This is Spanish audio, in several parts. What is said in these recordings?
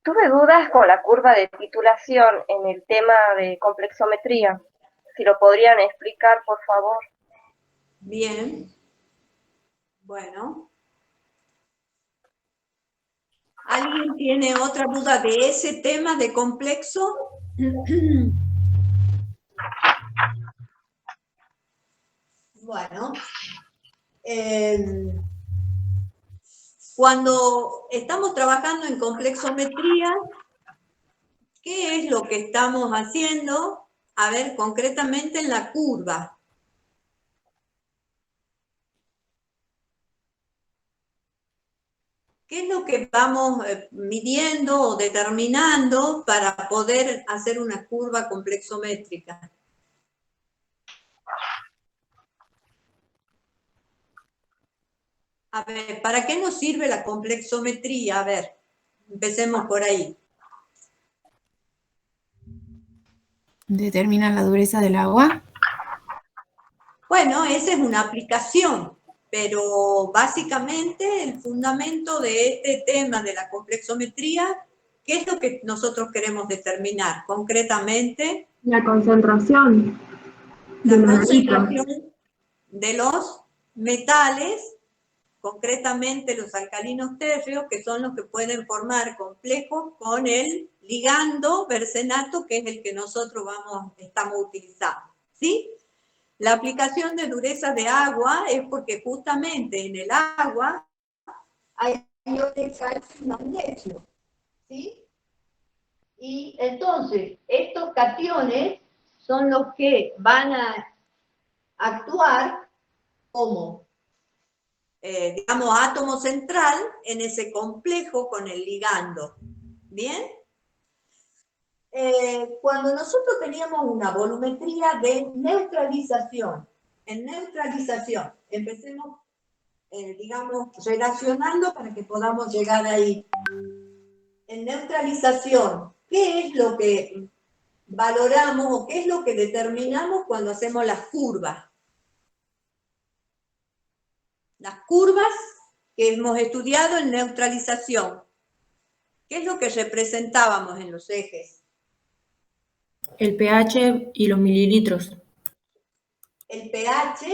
Tuve dudas con la curva de titulación en el tema de complexometría. Si lo podrían explicar, por favor. Bien, bueno. ¿Alguien tiene otra duda de ese tema de complejo? Bueno, cuando estamos trabajando en complexometría, ¿qué es lo que estamos haciendo? A ver, concretamente en la curva. ¿Qué es lo que vamos midiendo o determinando para poder hacer una curva complexométrica? A ver, ¿para qué nos sirve la complexometría? A ver, empecemos por ahí. ¿Determina la dureza del agua? Bueno, esa es una aplicación, pero básicamente el fundamento de este tema de la complexometría, ¿qué es lo que nosotros queremos determinar concretamente? La concentración de La monolitos. concentración de los metales, concretamente los alcalinos térreos, que son los que pueden formar complejos con el ligando bersenato, que es el que nosotros estamos utilizando, ¿sí? La aplicación de dureza de agua es porque justamente en el agua hay iones de calcio y magnesio, ¿sí? Y entonces, estos cationes son los que van a actuar como, digamos, átomo central en ese complejo con el ligando. ¿Bien? Cuando nosotros teníamos una volumetría de neutralización, en neutralización, empecemos, digamos, relacionando para que podamos llegar ahí. En neutralización, ¿qué es lo que valoramos o qué es lo que determinamos cuando hacemos las curvas? Las curvas que hemos estudiado en neutralización. ¿Qué es lo que representábamos en los ejes? El pH y los mililitros. El pH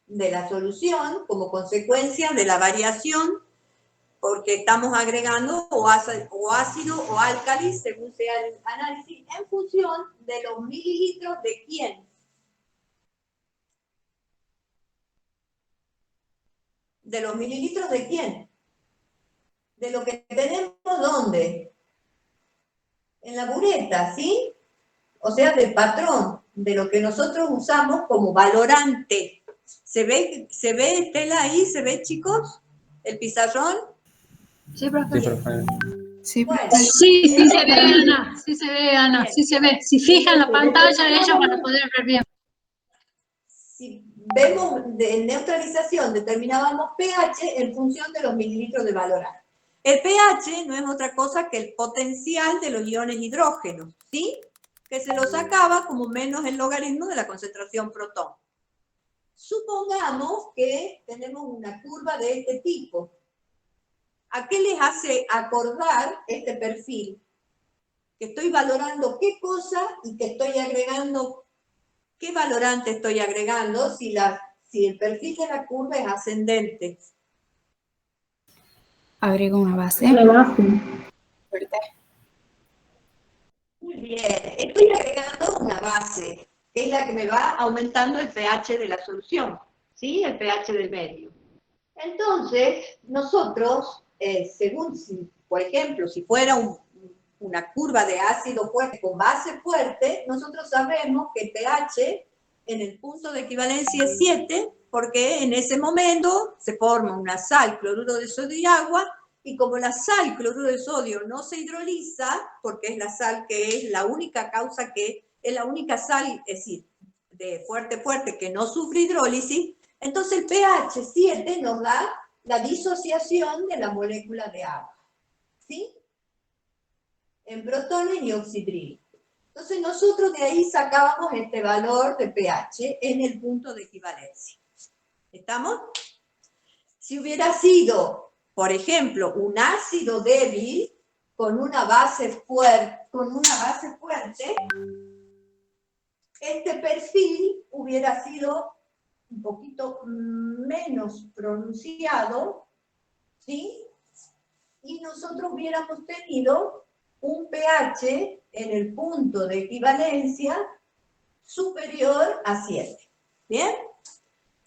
de la solución como consecuencia de la variación, porque estamos agregando o ácido o álcali, según sea el análisis, en función de los mililitros de quién. ¿De los mililitros de quién? De lo que tenemos, ¿dónde? En la bureta, ¿sí? O sea, del patrón, de lo que nosotros usamos como valorante. ¿Se ve Estela ahí? ¿Se ve, chicos? ¿El pizarrón? Sí, profe. Sí, profe. Sí, Bueno, Sí, sí se ve, Ana, sí se ve, Ana, bien. sí se ve. Si fijan la pantalla, ellos van a poder ver bien. Si vemos en neutralización, determinábamos pH en función de los mililitros de valorante. El pH no es otra cosa que el potencial de los iones hidrógenos, ¿sí? Que se lo sacaba como menos el logaritmo de la concentración protón. Supongamos que tenemos una curva de este tipo. ¿A qué les hace acordar este perfil? Que estoy valorando qué cosa y que estoy agregando qué valorante estoy agregando si el perfil de la curva es ascendente. Agrego una base. La base. Fuerte. Muy bien, estoy agregando una base, que es la que me va aumentando el pH de la solución, ¿sí? El pH del medio. Entonces, nosotros, según, por ejemplo, si fuera una curva de ácido fuerte con base fuerte, nosotros sabemos que pH en el punto de equivalencia es 7, porque en ese momento se forma una sal, cloruro de sodio y agua, y como la sal, cloruro de sodio, no se hidroliza, porque es la sal que es la única causa que es la única sal, es decir, de fuerte que no sufre hidrólisis, entonces el pH 7 nos da la disociación de la molécula de agua, ¿sí? En protones y oxidril. Entonces nosotros de ahí sacábamos este valor de pH en el punto de equivalencia. ¿Estamos? Si hubiera sido, por ejemplo, un ácido débil, con una base fuerte, este perfil hubiera sido un poquito menos pronunciado, ¿sí? Y nosotros hubiéramos tenido un pH en el punto de equivalencia superior a 7. ¿Bien?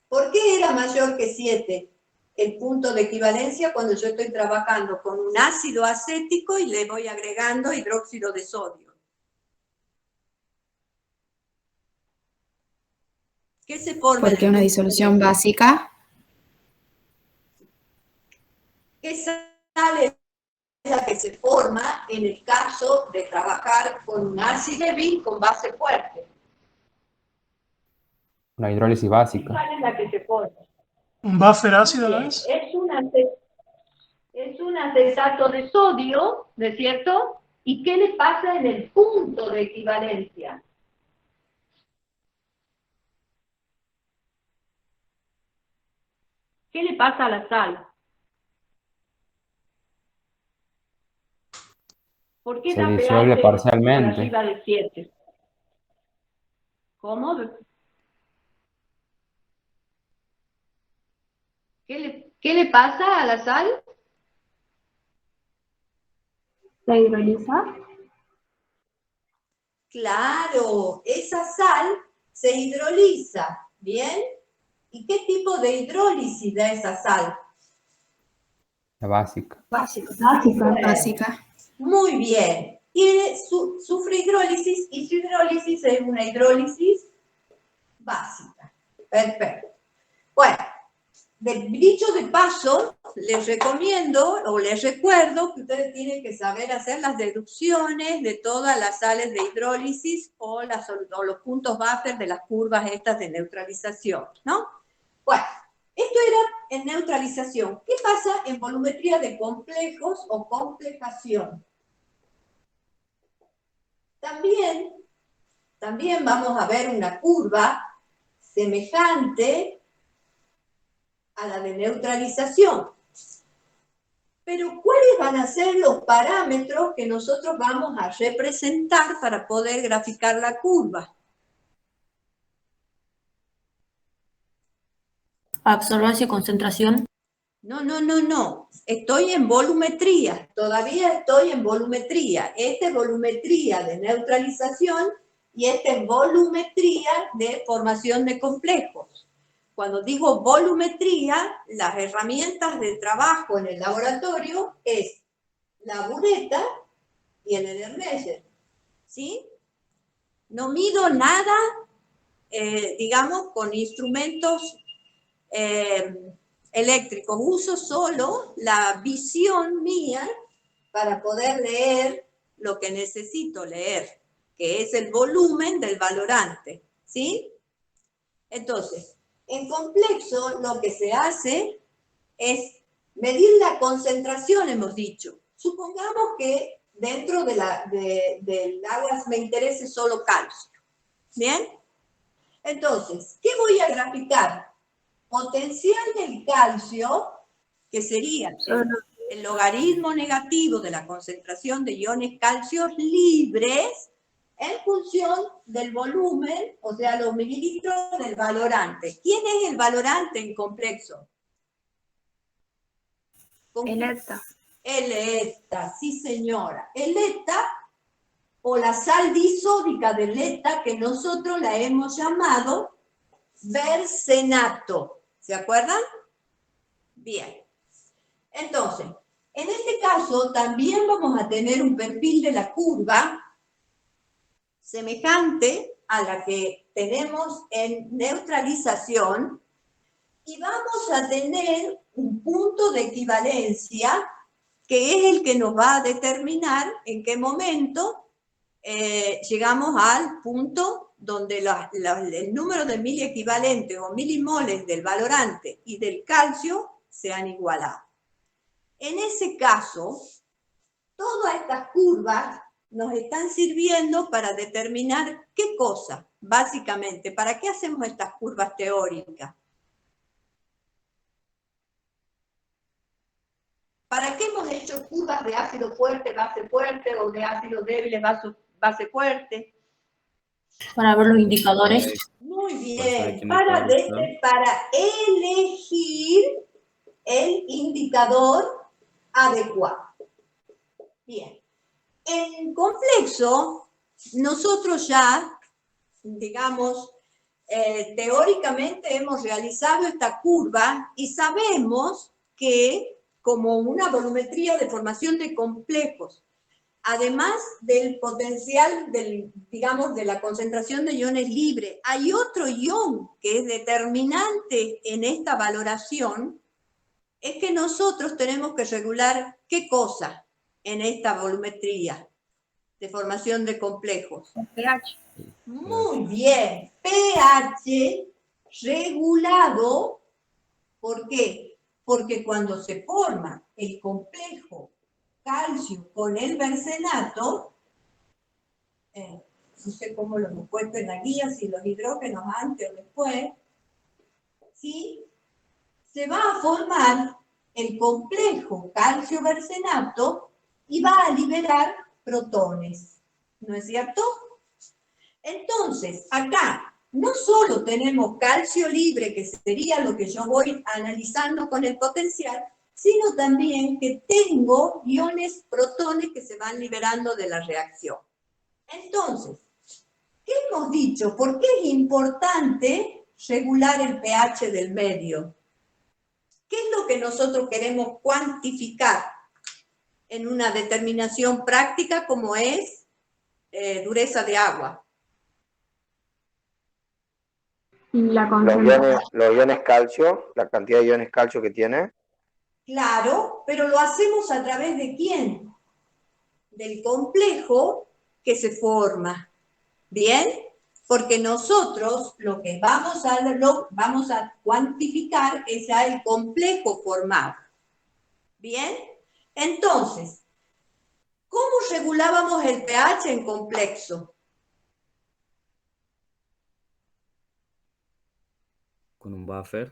¿Por qué era mayor que 7 el punto de equivalencia cuando yo estoy trabajando con un ácido acético y le voy agregando hidróxido de sodio? ¿Qué se forma? Porque una disolución básica. ¿Qué sale? La que se forma en el caso de trabajar con un ácido débil con base fuerte. Una hidrólisis básica. ¿Cuál es la que se forma? ¿Un buffer ácido no Bien, es? es un acetato de sodio, ¿no es cierto? ¿Y qué le pasa en el punto de equivalencia? ¿Qué le pasa a la sal? ¿Por qué Se da disuelve pH parcialmente. por arriba de 7? ¿Cómo? ¿Qué le pasa a la sal? ¿Se hidroliza? Claro, esa sal se hidroliza, ¿bien? ¿Y qué tipo de hidrólisis da esa sal? La básica. Básica. Muy bien. Y sufre hidrólisis, y su hidrólisis es una hidrólisis básica. Perfecto. Bueno, dicho de paso, les recomiendo o les recuerdo que ustedes tienen que saber hacer las deducciones de todas las sales de hidrólisis o los puntos buffer de las curvas estas de neutralización, ¿no? Bueno, esto era en neutralización. ¿Qué pasa en volumetría de complejos o complejación? También vamos a ver una curva semejante a la de neutralización. Pero ¿cuáles van a ser los parámetros que nosotros vamos a representar para poder graficar la curva? Absorbancia y concentración. No. Estoy en volumetría. Todavía estoy en volumetría. Esta es volumetría de neutralización y esta es volumetría de formación de complejos. Cuando digo volumetría, las herramientas de trabajo en el laboratorio es la bureta y el Edermeyer, ¿sí? No mido nada, digamos, con instrumentos eléctricos. Uso solo la visión mía para poder leer lo que necesito leer, que es el volumen del valorante, ¿sí? Entonces, en complexo lo que se hace es medir la concentración, hemos dicho. Supongamos que dentro del agua me interese solo calcio. ¿Bien? Entonces, ¿qué voy a graficar? Potencial del calcio, que sería el logaritmo negativo de la concentración de iones calcios libres en función del volumen, o sea, los mililitros del valorante. ¿Quién es el valorante en complexo? El ETA. El ETA, sí señora. El ETA, o la sal disódica del ETA, que nosotros la hemos llamado bersenato. ¿Se acuerdan? Bien. Entonces, en este caso también vamos a tener un perfil de la curva semejante a la que tenemos en neutralización y vamos a tener un punto de equivalencia que es el que nos va a determinar en qué momento llegamos al punto donde el número de miliequivalentes o milimoles del valorante y del calcio se han igualado. En ese caso, todas estas curvas nos están sirviendo para determinar qué cosa, básicamente. ¿Para qué hacemos estas curvas teóricas? ¿Para qué hemos hecho curvas de ácido fuerte, base fuerte, o de ácido débil, base fuerte? Para ver los indicadores. Muy bien, para elegir el indicador adecuado. Bien, en complejo, nosotros ya, digamos, teóricamente hemos realizado esta curva y sabemos que como una volumetría de formación de complejos, además del potencial, digamos, de la concentración de iones libres, hay otro ion que es determinante en esta valoración, es que nosotros tenemos que regular ¿qué cosa en esta volumetría de formación de complejos? El pH. Muy bien, pH regulado, ¿por qué? Porque cuando se forma el complejo calcio con el bersenato, no sé cómo lo hemos puesto en la guía, si los hidrógenos antes o después, ¿sí? Se va a formar el complejo calcio-bersenato y va a liberar protones, ¿no es cierto? Entonces, acá no solo tenemos calcio libre, que sería lo que yo voy analizando con el potencial, sino también que tengo iones protones que se van liberando de la reacción. Entonces, ¿qué hemos dicho? ¿Por qué es importante regular el pH del medio? ¿Qué es lo que nosotros queremos cuantificar en una determinación práctica como es dureza de agua? La concentración. Los iones calcio, la cantidad de iones calcio que tiene. Claro, pero lo hacemos a través de ¿quién? Del complejo que se forma. ¿Bien? Porque nosotros lo que vamos a cuantificar es ya el complejo formado. ¿Bien? Entonces, ¿cómo regulábamos el pH en complejo? Con un buffer.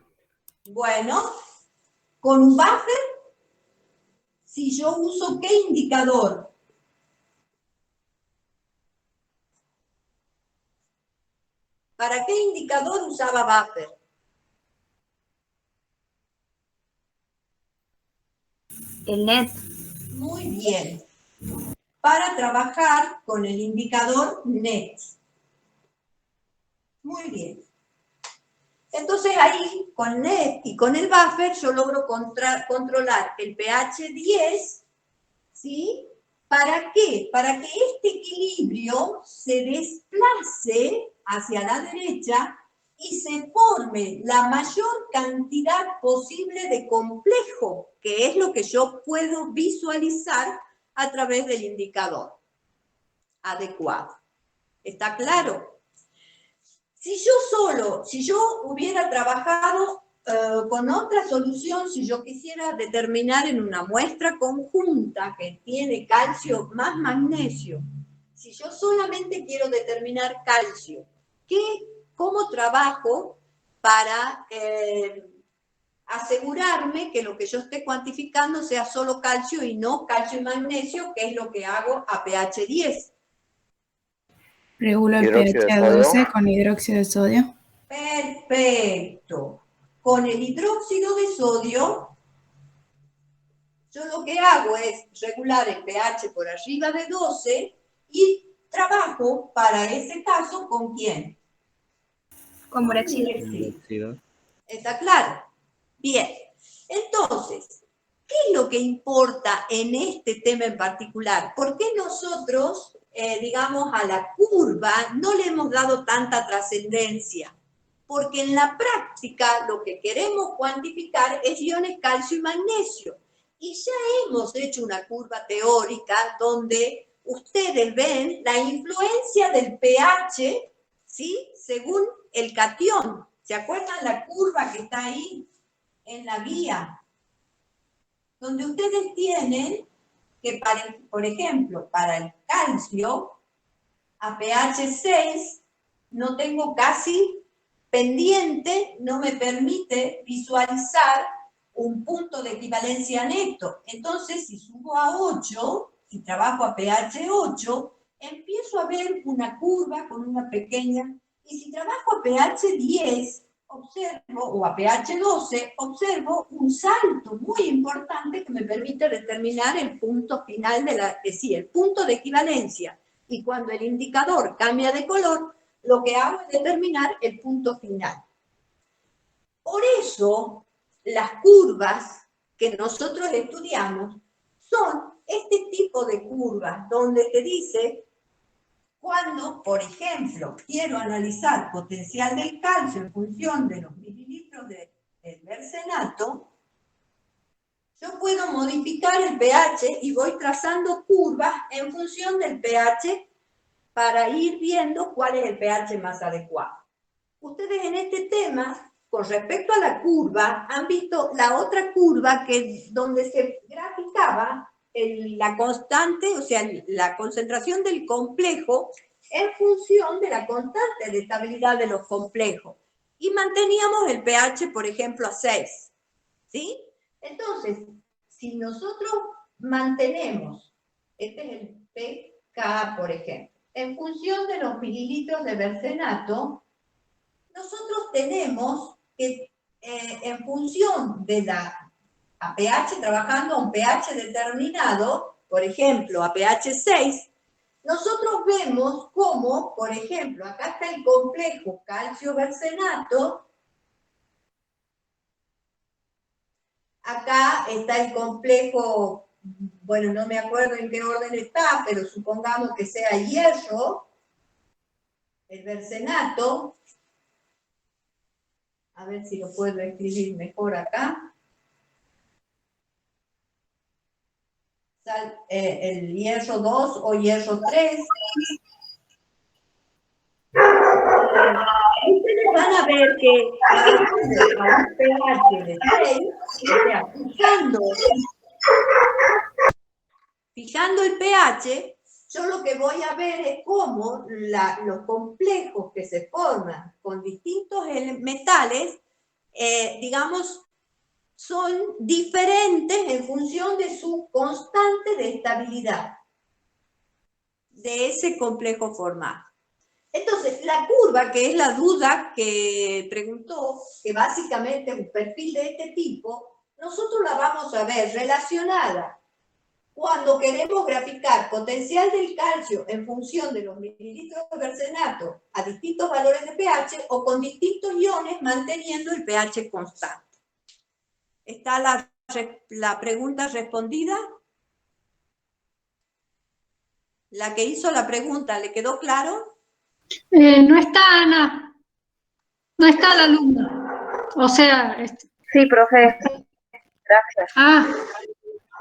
Bueno, con un buffer, si yo uso ¿qué indicador? ¿Para qué indicador usaba buffer? El net. Muy bien. Para trabajar con el indicador net. Muy bien. Entonces ahí, con net y con el buffer, yo logro controlar el pH 10, ¿sí? ¿Para qué? Para que este equilibrio se desplace hacia la derecha y se forme la mayor cantidad posible de complejo, que es lo que yo puedo visualizar a través del indicador adecuado. ¿Está claro? Si yo hubiera trabajado con otra solución, si yo quisiera determinar en una muestra conjunta que tiene calcio más magnesio, si yo solamente quiero determinar calcio, ¿cómo trabajo para asegurarme que lo que yo esté cuantificando sea solo calcio y no calcio y magnesio, que es lo que hago a pH 10? Regulo el pH a 12 con hidróxido de sodio. Perfecto. Con el hidróxido de sodio, yo lo que hago es regular el pH por arriba de 12 y trabajo para ese caso ¿con quién? Con boraxida. ¿Está claro? Bien. Entonces, ¿qué es lo que importa en este tema en particular? ¿Por qué nosotros, digamos, a la curva no le hemos dado tanta trascendencia? Porque en la práctica lo que queremos cuantificar es iones calcio y magnesio. Y ya hemos hecho una curva teórica donde ustedes ven la influencia del pH, ¿sí? Según el catión. ¿Se acuerdan la curva que está ahí en la guía? Donde ustedes tienen que, por ejemplo, para el calcio, a pH 6, no tengo casi pendiente, no me permite visualizar un punto de equivalencia neto. Entonces, si subo a 8, si trabajo a pH 8, empiezo a ver una curva con una pequeña, y si trabajo a pH 10, observo, o a pH 12, observo un salto muy importante que me permite determinar el punto final de es decir, el punto de equivalencia. Y cuando el indicador cambia de color, lo que hago es determinar el punto final. Por eso, las curvas que nosotros estudiamos son este tipo de curvas, donde te dice cuando, por ejemplo, quiero analizar potencial del calcio en función de los mililitros del bersenato, yo puedo modificar el pH y voy trazando curvas en función del pH para ir viendo cuál es el pH más adecuado. Ustedes en este tema, con respecto a la curva, han visto la otra curva donde se graficaba la constante, o sea, la concentración del complejo en función de la constante de estabilidad de los complejos. Y manteníamos el pH, por ejemplo, a 6. ¿Sí? Entonces, si nosotros mantenemos, este es el pK, por ejemplo, en función de los mililitros de bersenato, nosotros tenemos que, en función de a pH, trabajando a un pH determinado, por ejemplo, a pH 6, nosotros vemos cómo, por ejemplo, acá está el complejo calcio-bersenato, acá está el complejo, bueno, no me acuerdo en qué orden está, pero supongamos que sea hierro, el bersenato. A ver si lo puedo escribir mejor acá. El hierro 2 o hierro 3. Ustedes van a ver que a un pH de 6, o sea, fijando el pH, yo lo que voy a ver es cómo los complejos que se forman con distintos metales, digamos, son diferentes en función de su constante de estabilidad de ese complejo formado. Entonces, la curva, que es la duda que preguntó, que básicamente es un perfil de este tipo, nosotros la vamos a ver relacionada cuando queremos graficar potencial del calcio en función de los mililitros de bersenato a distintos valores de pH o con distintos iones manteniendo el pH constante. ¿Está la pregunta respondida? La que hizo la pregunta, ¿le quedó claro? No está Ana, no está la alumna. O sea... Sí, profe. Gracias. Ah,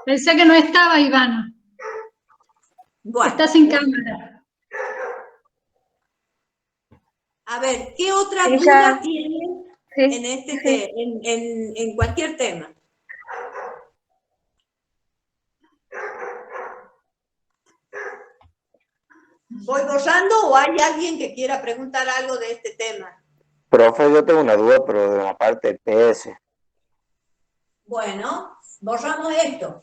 pensé que no estaba Ivana. Bueno, está sin cámara. A ver, ¿qué otra duda tienen en cualquier tema? ¿Voy borrando o hay alguien que quiera preguntar algo de este tema? Profe, yo tengo una duda, pero de la parte del PS. Bueno, borramos esto.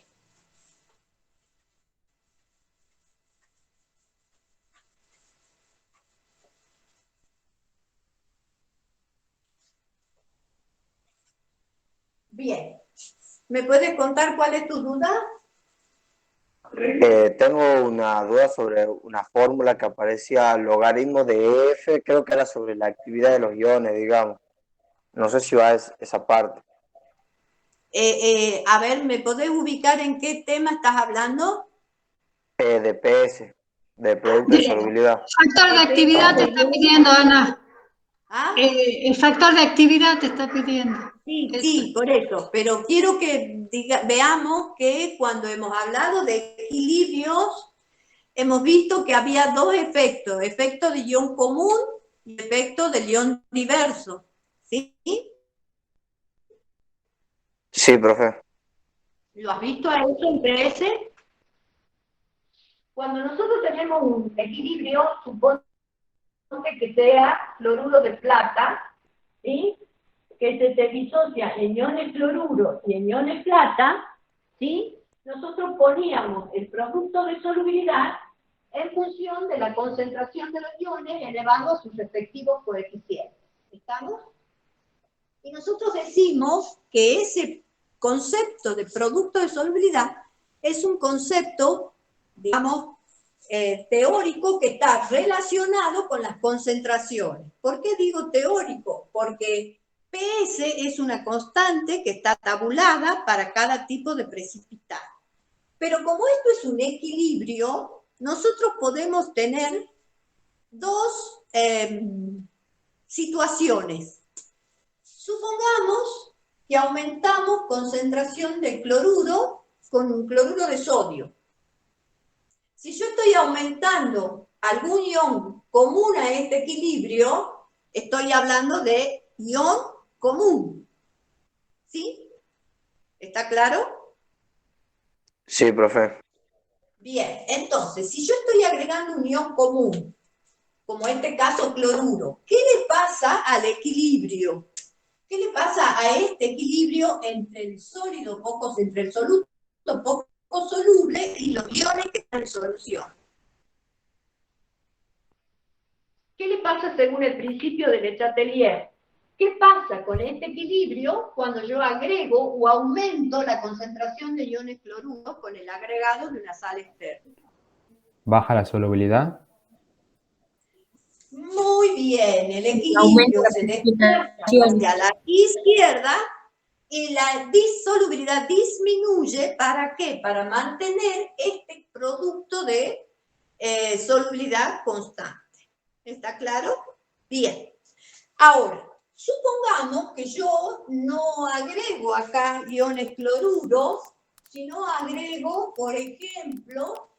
Bien. ¿Me puedes contar cuál es tu duda? Tengo una duda sobre una fórmula que aparecía logaritmo de F, creo que era sobre la actividad de los iones, digamos. No sé si va a esa parte. A ver, ¿me podés ubicar en qué tema estás hablando? De PS, de producto de solubilidad. Factor de actividad te está pidiendo, Ana. ¿Ah? El factor de actividad te está pidiendo. Sí, por eso. Pero quiero que veamos que cuando hemos hablado de equilibrios, hemos visto que había dos efectos. Efecto de ion común y efecto del ion diverso. ¿Sí? Sí, profe. ¿Lo has visto a eso en PS? Cuando nosotros tenemos un equilibrio, supone que sea cloruro de plata, ¿sí? que se te disocia en iones cloruro y en iones plata, ¿sí? Nosotros poníamos el producto de solubilidad en función de la concentración de los iones elevado a sus respectivos coeficientes. ¿Estamos? Y nosotros decimos que ese concepto de producto de solubilidad es un concepto, digamos, teórico que está relacionado con las concentraciones. ¿Por qué digo teórico? Porque PS es una constante que está tabulada para cada tipo de precipitado. Pero como esto es un equilibrio, nosotros podemos tener dos situaciones. Supongamos que aumentamos concentración de cloruro con un cloruro de sodio. Si yo estoy aumentando algún ion común a este equilibrio, estoy hablando de ion común. ¿Sí? ¿Está claro? Sí, profe. Bien, entonces, si yo estoy agregando un ion común, como en este caso cloruro, ¿qué le pasa al equilibrio? ¿Qué le pasa a este equilibrio entre el sólido entre el soluto poco soluble y los iones que están en solución? ¿Qué le pasa según el principio de Le Chatelier? ¿Qué pasa con este equilibrio cuando yo agrego o aumento la concentración de iones cloruro con el agregado de una sal externa? Baja la solubilidad. Muy bien, el equilibrio se desplaza hacia la izquierda y la disolubilidad disminuye. ¿Para qué? Para mantener este producto de solubilidad constante. ¿Está claro? Bien. Ahora, supongamos que yo no agrego acá iones cloruros, sino agrego, por ejemplo,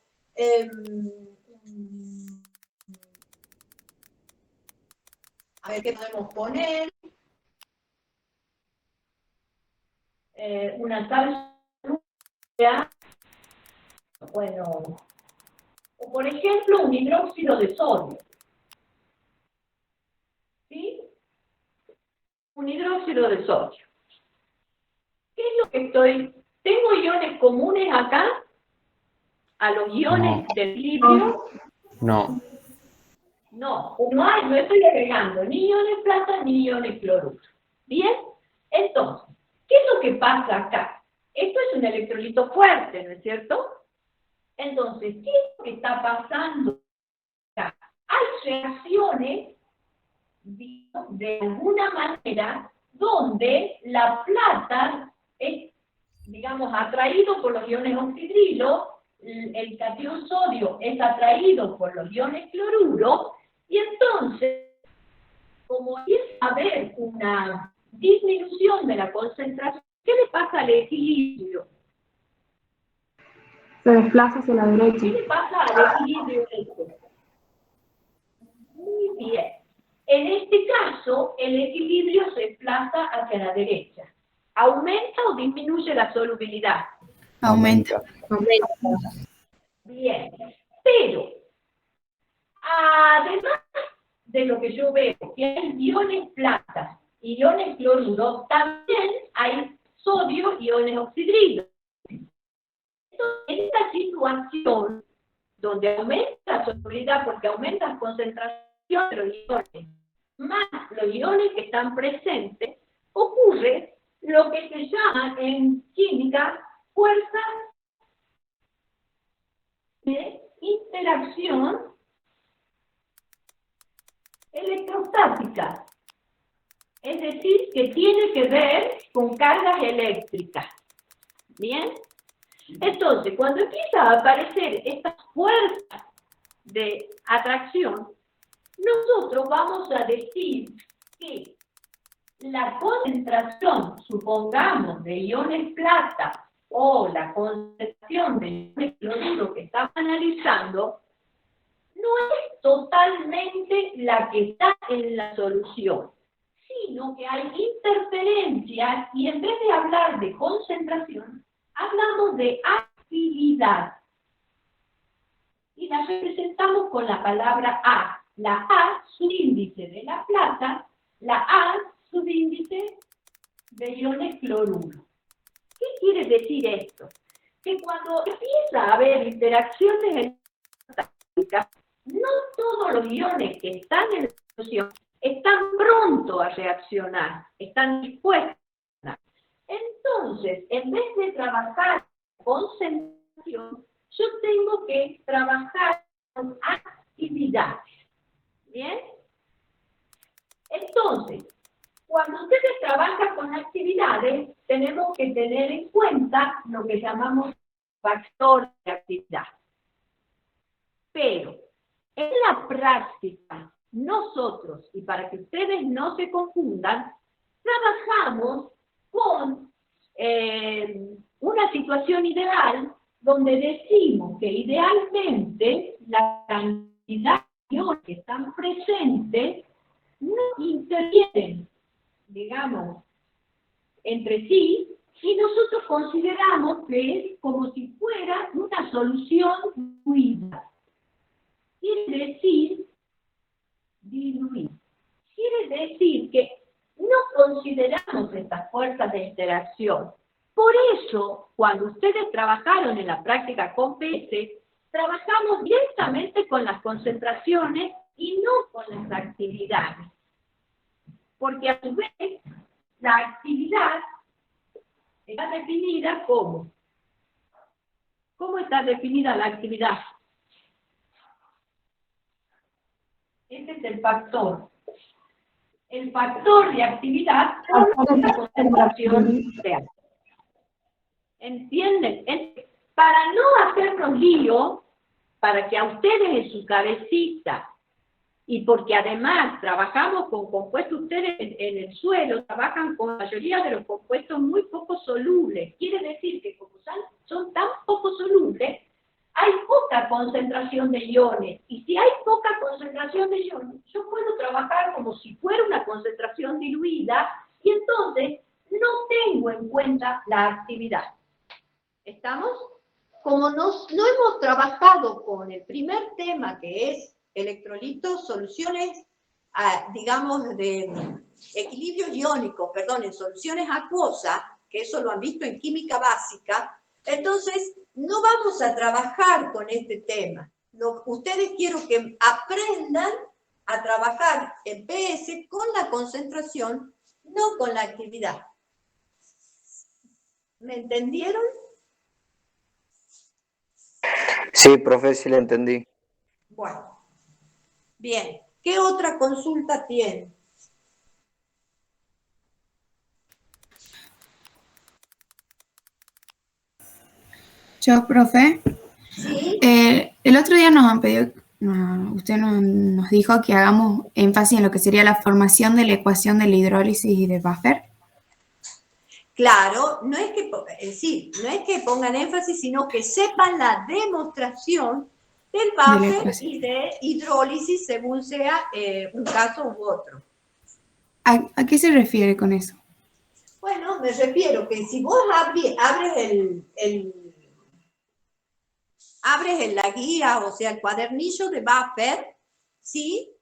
a ver qué podemos poner. Una sal soluble, bueno, o por ejemplo un hidróxido de sodio. ¿Sí? Un hidróxido de sodio. ¿Qué es lo que estoy? ¿Tengo iones comunes acá? ¿A los iones de equilibrio? No. No estoy agregando ni iones plata ni iones cloruro. ¿Bien? Entonces, ¿qué es lo que pasa acá? Esto es un electrolito fuerte, ¿no es cierto? Entonces, ¿qué es lo que está pasando acá? Hay reacciones, de alguna manera, donde la plata es, digamos, atraído por los iones oxidrilo, el catión sodio es atraído por los iones cloruro, y entonces, como empieza a haber una disminución de la concentración, ¿qué le pasa al equilibrio? Se desplaza hacia la derecha. ¿Qué le pasa al equilibrio este? Muy bien. En este caso, el equilibrio se desplaza hacia la derecha. ¿Aumenta o disminuye la solubilidad? Aumenta. Bien. Pero, además de lo que yo veo, que hay iones plata y iones cloruro, también hay sodio y iones oxidrilo. Entonces, en esta situación, donde aumenta la solubilidad porque aumenta la concentración de los iones, más los iones que están presentes, ocurre lo que se llama en química fuerza de interacción electrostática. Es decir, que tiene que ver con cargas eléctricas. ¿Bien? Entonces, cuando empieza a aparecer estas fuerzas de atracción, nosotros vamos a decir que la concentración, supongamos, de iones plata o la concentración de iones cloruro que estamos analizando, no es totalmente la que está en la solución, sino que hay interferencias y en vez de hablar de concentración, hablamos de actividad. Y la representamos con la palabra A. La A, subíndice de la plata, la A, subíndice de iones cloruro. ¿Qué quiere decir esto? Que cuando empieza a haber interacciones eléctricas, no todos los iones que están en la solución están prontos a reaccionar, están dispuestos a reaccionar. Entonces, en vez de trabajar con concentración, yo tengo que trabajar con actividades. ¿Bien? Entonces, cuando ustedes trabajan con actividades, tenemos que tener en cuenta lo que llamamos factor de actividad. Pero, en la práctica, nosotros, y para que ustedes no se confundan, trabajamos con una situación ideal donde decimos que idealmente la cantidad de iones que están presentes no intervienen, digamos, entre sí, y nosotros consideramos que es como si fuera una solución diluida. Quiere decir diluir. Quiere decir que no consideramos estas fuerzas de interacción. Por eso, cuando ustedes trabajaron en la práctica con PS, trabajamos directamente con las concentraciones y no con las actividades. Porque a su vez, la actividad está definida como. ¿Cómo está definida la actividad? Ese es el factor. El factor de actividad con la concentración real. ¿Entienden? Para no hacernos lío, para que a ustedes en su cabecita, y porque además trabajamos con compuestos, ustedes en el suelo trabajan con la mayoría de los compuestos muy poco solubles. Quiere decir que como son tan poco solubles, hay poca concentración de iones. Y si hay poca concentración de iones, yo puedo trabajar como si fuera una concentración diluida, y entonces no tengo en cuenta la actividad. ¿Estamos? Como no hemos trabajado con el primer tema, que es electrolitos, soluciones, digamos, de equilibrio iónico, perdón, en soluciones acuosas, que eso lo han visto en química básica, entonces no vamos a trabajar con este tema. Ustedes quiero que aprendan a trabajar en PS con la concentración, no con la actividad. ¿Me entendieron? Sí, profe, sí le entendí. Bueno, bien. ¿Qué otra consulta tiene? Yo, profe. ¿Sí? El otro día nos han pedido, usted nos dijo que hagamos énfasis en lo que sería la formación de la ecuación de la hidrólisis y de Buffer. Claro, no es que pongan énfasis, sino que sepan la demostración del Buffer y de hidrólisis según sea un caso u otro. ¿A qué se refiere con eso? Bueno, me refiero que si vos abres la guía, o sea, el cuadernillo de Buffer, ¿sí?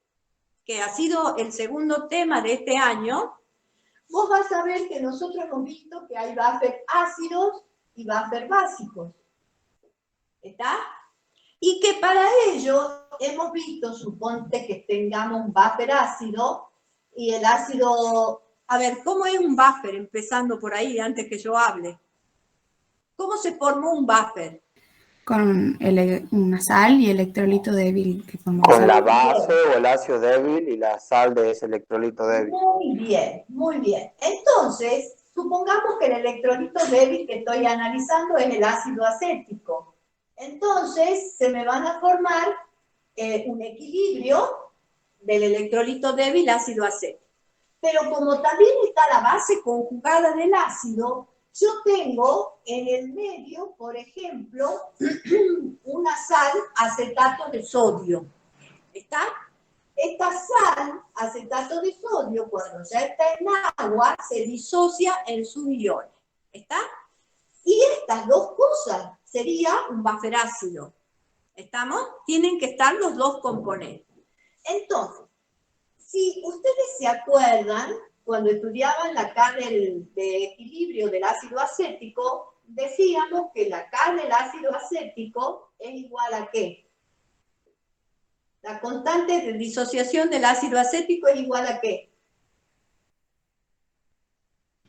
Que ha sido el segundo tema de este año, vos vas a ver que nosotros hemos visto que hay Buffer ácidos y Buffer básicos. ¿Está? Y que para ello hemos visto, suponte que tengamos un Buffer ácido, y el ácido... A ver, ¿cómo es un Buffer? Empezando por ahí, antes que yo hable. ¿Cómo se formó un Buffer? Con una sal y electrolito débil. Con la base o el ácido débil y la sal de ese electrolito débil. Muy bien, muy bien. Entonces, supongamos que el electrolito débil que estoy analizando es el ácido acético. Entonces, se me van a formar un equilibrio del electrolito débil ácido acético. Pero como también está la base conjugada del ácido, yo tengo en el medio, por ejemplo, una sal acetato de sodio. ¿Está? Esta sal acetato de sodio, cuando ya está en agua, se disocia en sus iones. ¿Está? Y estas dos cosas sería un Buffer ácido. ¿Estamos? Tienen que estar los dos componentes. Entonces, si ustedes se acuerdan, cuando estudiaban la K de equilibrio del ácido acético, decíamos que la K del ácido acético es igual a ¿qué? La constante de disociación del ácido acético es igual a ¿qué?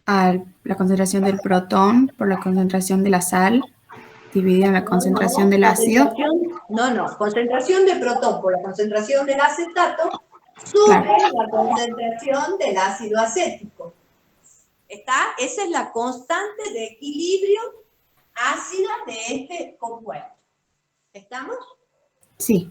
A la concentración del protón por la concentración de la sal dividida en la concentración del ácido. Concentración de protón por la concentración del acetato sobre la concentración del ácido acético. ¿Está? Esa es la constante de equilibrio ácida de este compuesto. ¿Estamos? Sí.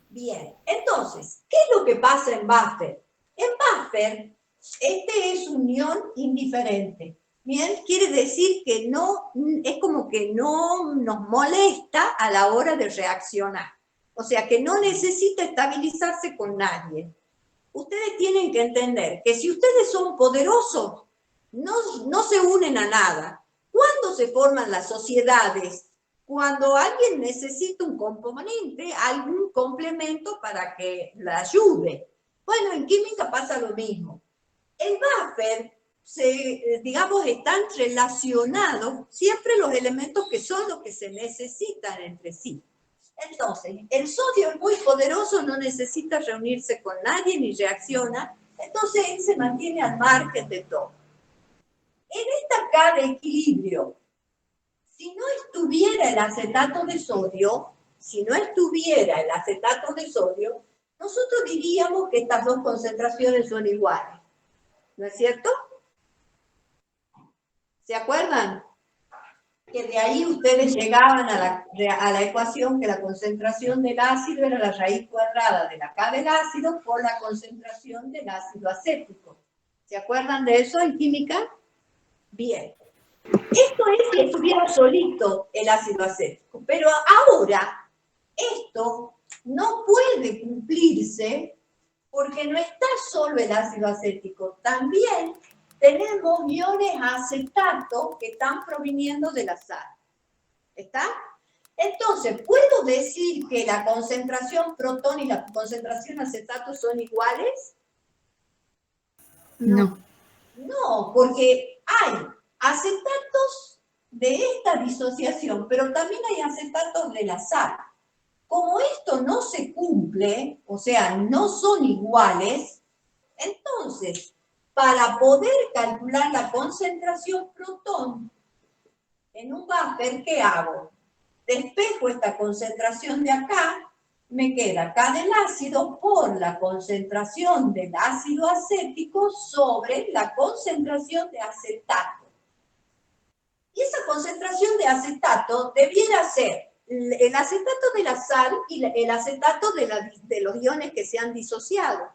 Bien. Entonces, ¿qué es lo que pasa en buffer? En buffer, este es unión indiferente. Bien, quiere decir que no, es como que no nos molesta a la hora de reaccionar. O sea, que no necesita estabilizarse con nadie. Ustedes tienen que entender que si ustedes son poderosos, no se unen a nada. ¿Cuándo se forman las sociedades? Cuando alguien necesita un componente, algún complemento para que la ayude. Bueno, en química pasa lo mismo. El buffer, digamos, están relacionados siempre los elementos que son los que se necesitan entre sí. Entonces, el sodio es muy poderoso, no necesita reunirse con nadie ni reacciona, entonces él se mantiene al margen de todo. En esta K de equilibrio, si no estuviera el acetato de sodio, nosotros diríamos que estas dos concentraciones son iguales. ¿No es cierto? ¿Se acuerdan? Que de ahí ustedes llegaban a la ecuación que la concentración del ácido era la raíz cuadrada de la K del ácido por la concentración del ácido acético. ¿Se acuerdan de eso en química? Bien. Esto es si estuviera solito el ácido acético, pero ahora esto no puede cumplirse porque no está solo el ácido acético, también tenemos iones acetato que están proviniendo de la sal. ¿Está? Entonces, ¿puedo decir que la concentración protón y la concentración acetato son iguales? No. No, porque hay acetatos de esta disociación, pero también hay acetatos de la sal. Como esto no se cumple, o sea, no son iguales, entonces, para poder calcular la concentración protón en un buffer, ¿qué hago? Despejo esta concentración de acá, me queda K del ácido por la concentración del ácido acético sobre la concentración de acetato. Y esa concentración de acetato debiera ser el acetato de la sal y el acetato de los iones que se han disociado.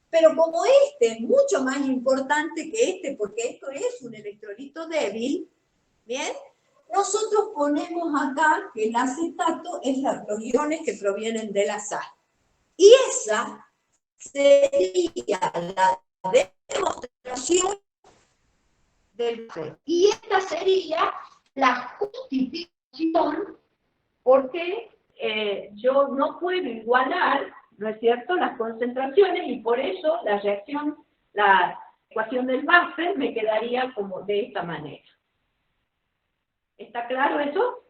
Pero como este es mucho más importante que este, porque esto es un electrolito débil, ¿bien? Nosotros ponemos acá que el acetato es los iones que provienen de la sal. Y esa sería la demostración del buffer. Y esta sería la justificación porque yo no puedo igualar, ¿no es cierto?, las concentraciones y por eso la reacción, la ecuación del buffer me quedaría como de esta manera. ¿Está claro eso?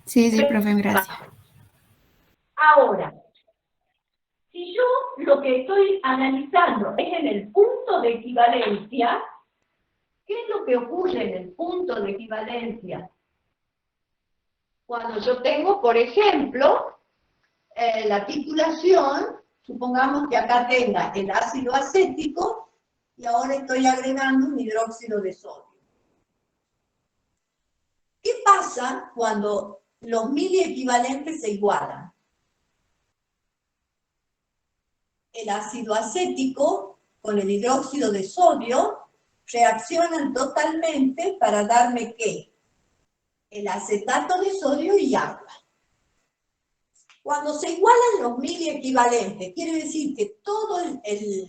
Sí, profe, gracias. Ahora, si yo lo que estoy analizando es en el punto de equivalencia, ¿qué es lo que ocurre en el punto de equivalencia? Cuando yo tengo, por ejemplo, la titulación, supongamos que acá tenga el ácido acético y ahora estoy agregando un hidróxido de sodio. ¿Qué pasa cuando los miliequivalentes se igualan? El ácido acético con el hidróxido de sodio reaccionan totalmente para darme ¿qué? El acetato de sodio y agua. Cuando se igualan los miliequivalentes, quiere decir que todos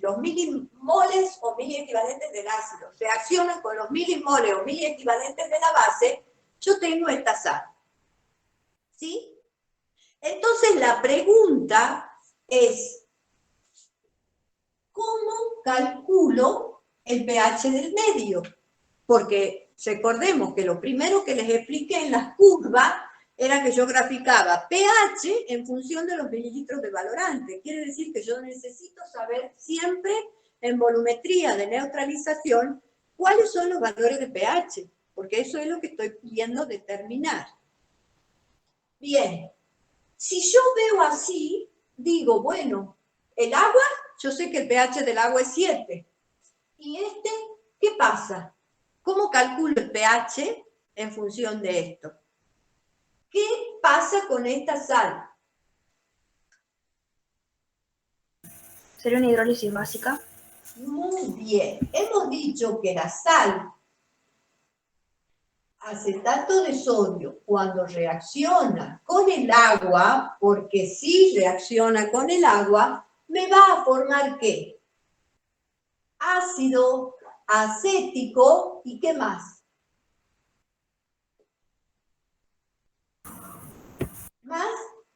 los milimoles o miliequivalentes del ácido reaccionan con los milimoles o miliequivalentes de la base, yo tengo esta sal. ¿Sí? Entonces la pregunta es, ¿cómo calculo el pH del medio? Porque recordemos que lo primero que les expliqué en las curvas era que yo graficaba pH en función de los mililitros de valorante. Quiere decir que yo necesito saber siempre en volumetría de neutralización cuáles son los valores de pH, porque eso es lo que estoy pudiendo determinar. Bien, si yo veo así, digo, bueno, el agua, yo sé que el pH del agua es 7. ¿Y este qué pasa? ¿Cómo calculo el pH en función de esto? ¿Qué pasa con esta sal? ¿Sería una hidrólisis básica? Muy bien. Hemos dicho que la sal, acetato de sodio, cuando reacciona con el agua, porque si reacciona con el agua, me va a formar ¿qué? Ácido acético y ¿qué más? Más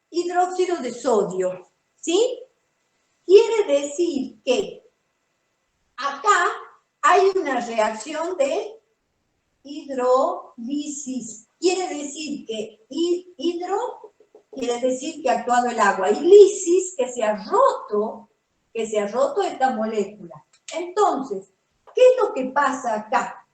hidróxido de sodio, ¿sí? Quiere decir que acá hay una reacción de hidrólisis. Quiere decir que hidro quiere decir que ha actuado el agua. Y lisis, que se ha roto esta molécula. Entonces, ¿qué es lo que pasa acá?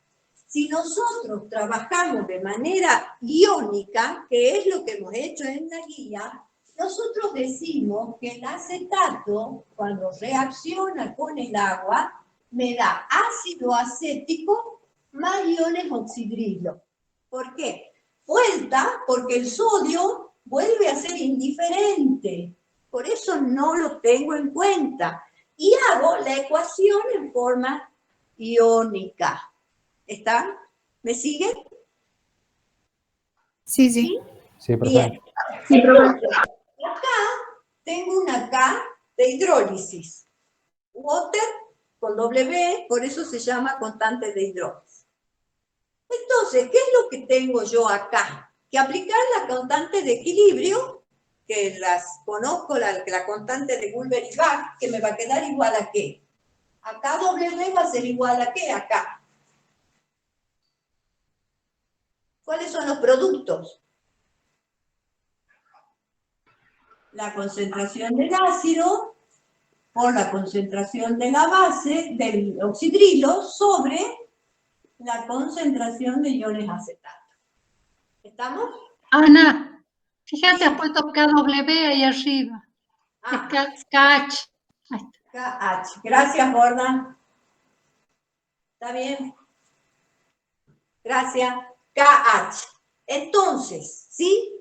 Si nosotros trabajamos de manera iónica, que es lo que hemos hecho en la guía, nosotros decimos que el acetato, cuando reacciona con el agua, me da ácido acético más iones oxidrilo. ¿Por qué? Vuelta, porque el sodio vuelve a ser indiferente. Por eso no lo tengo en cuenta. Y hago la ecuación en forma iónica. ¿Está? ¿Me siguen? Sí, sí. Sí, profe. Bien. Entonces, acá tengo una K de hidrólisis. Water con W, por eso se llama constante de hidrólisis. Entonces, ¿qué es lo que tengo yo acá? Que aplicar la constante de equilibrio, que las conozco, la constante de Bulber y Bach, que me va a quedar igual a qué. Acá W va a ser igual a qué, acá. ¿Cuáles son los productos? La concentración del ácido por la concentración de la base del oxidrilo sobre la concentración de iones acetato. ¿Estamos? Ana, fíjate, has puesto KW ahí arriba. Ah, Es KH. KH. Gracias, Gordon. ¿Está bien? Gracias. KH. Entonces, ¿sí?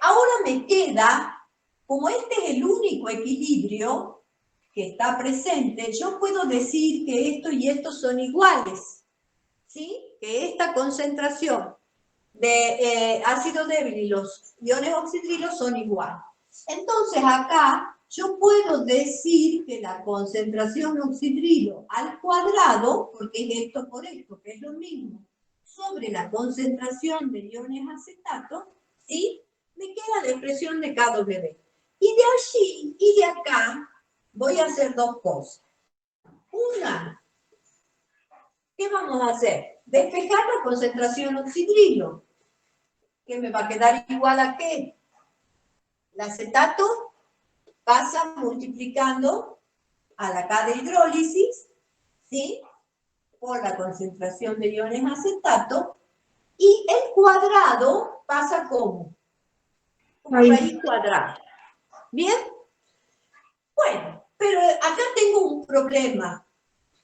Ahora me queda, como este es el único equilibrio que está presente, yo puedo decir que esto y esto son iguales, ¿sí? Que esta concentración de ácido débil y los iones oxidrilos son iguales. Entonces acá yo puedo decir que la concentración oxidrilo al cuadrado, porque es esto por esto, que es lo mismo, sobre la concentración de iones acetato, ¿sí? Me queda la expresión de KW. Y de allí y de acá voy a hacer dos cosas. Una, ¿qué vamos a hacer? Despejar la concentración oxidrilo, que me va a quedar igual a qué. El acetato pasa multiplicando a la K de hidrólisis, ¿sí? Por la concentración de iones acetato, y el cuadrado pasa como raíz cuadrada. ¿Bien? Bueno, pero acá tengo un problema.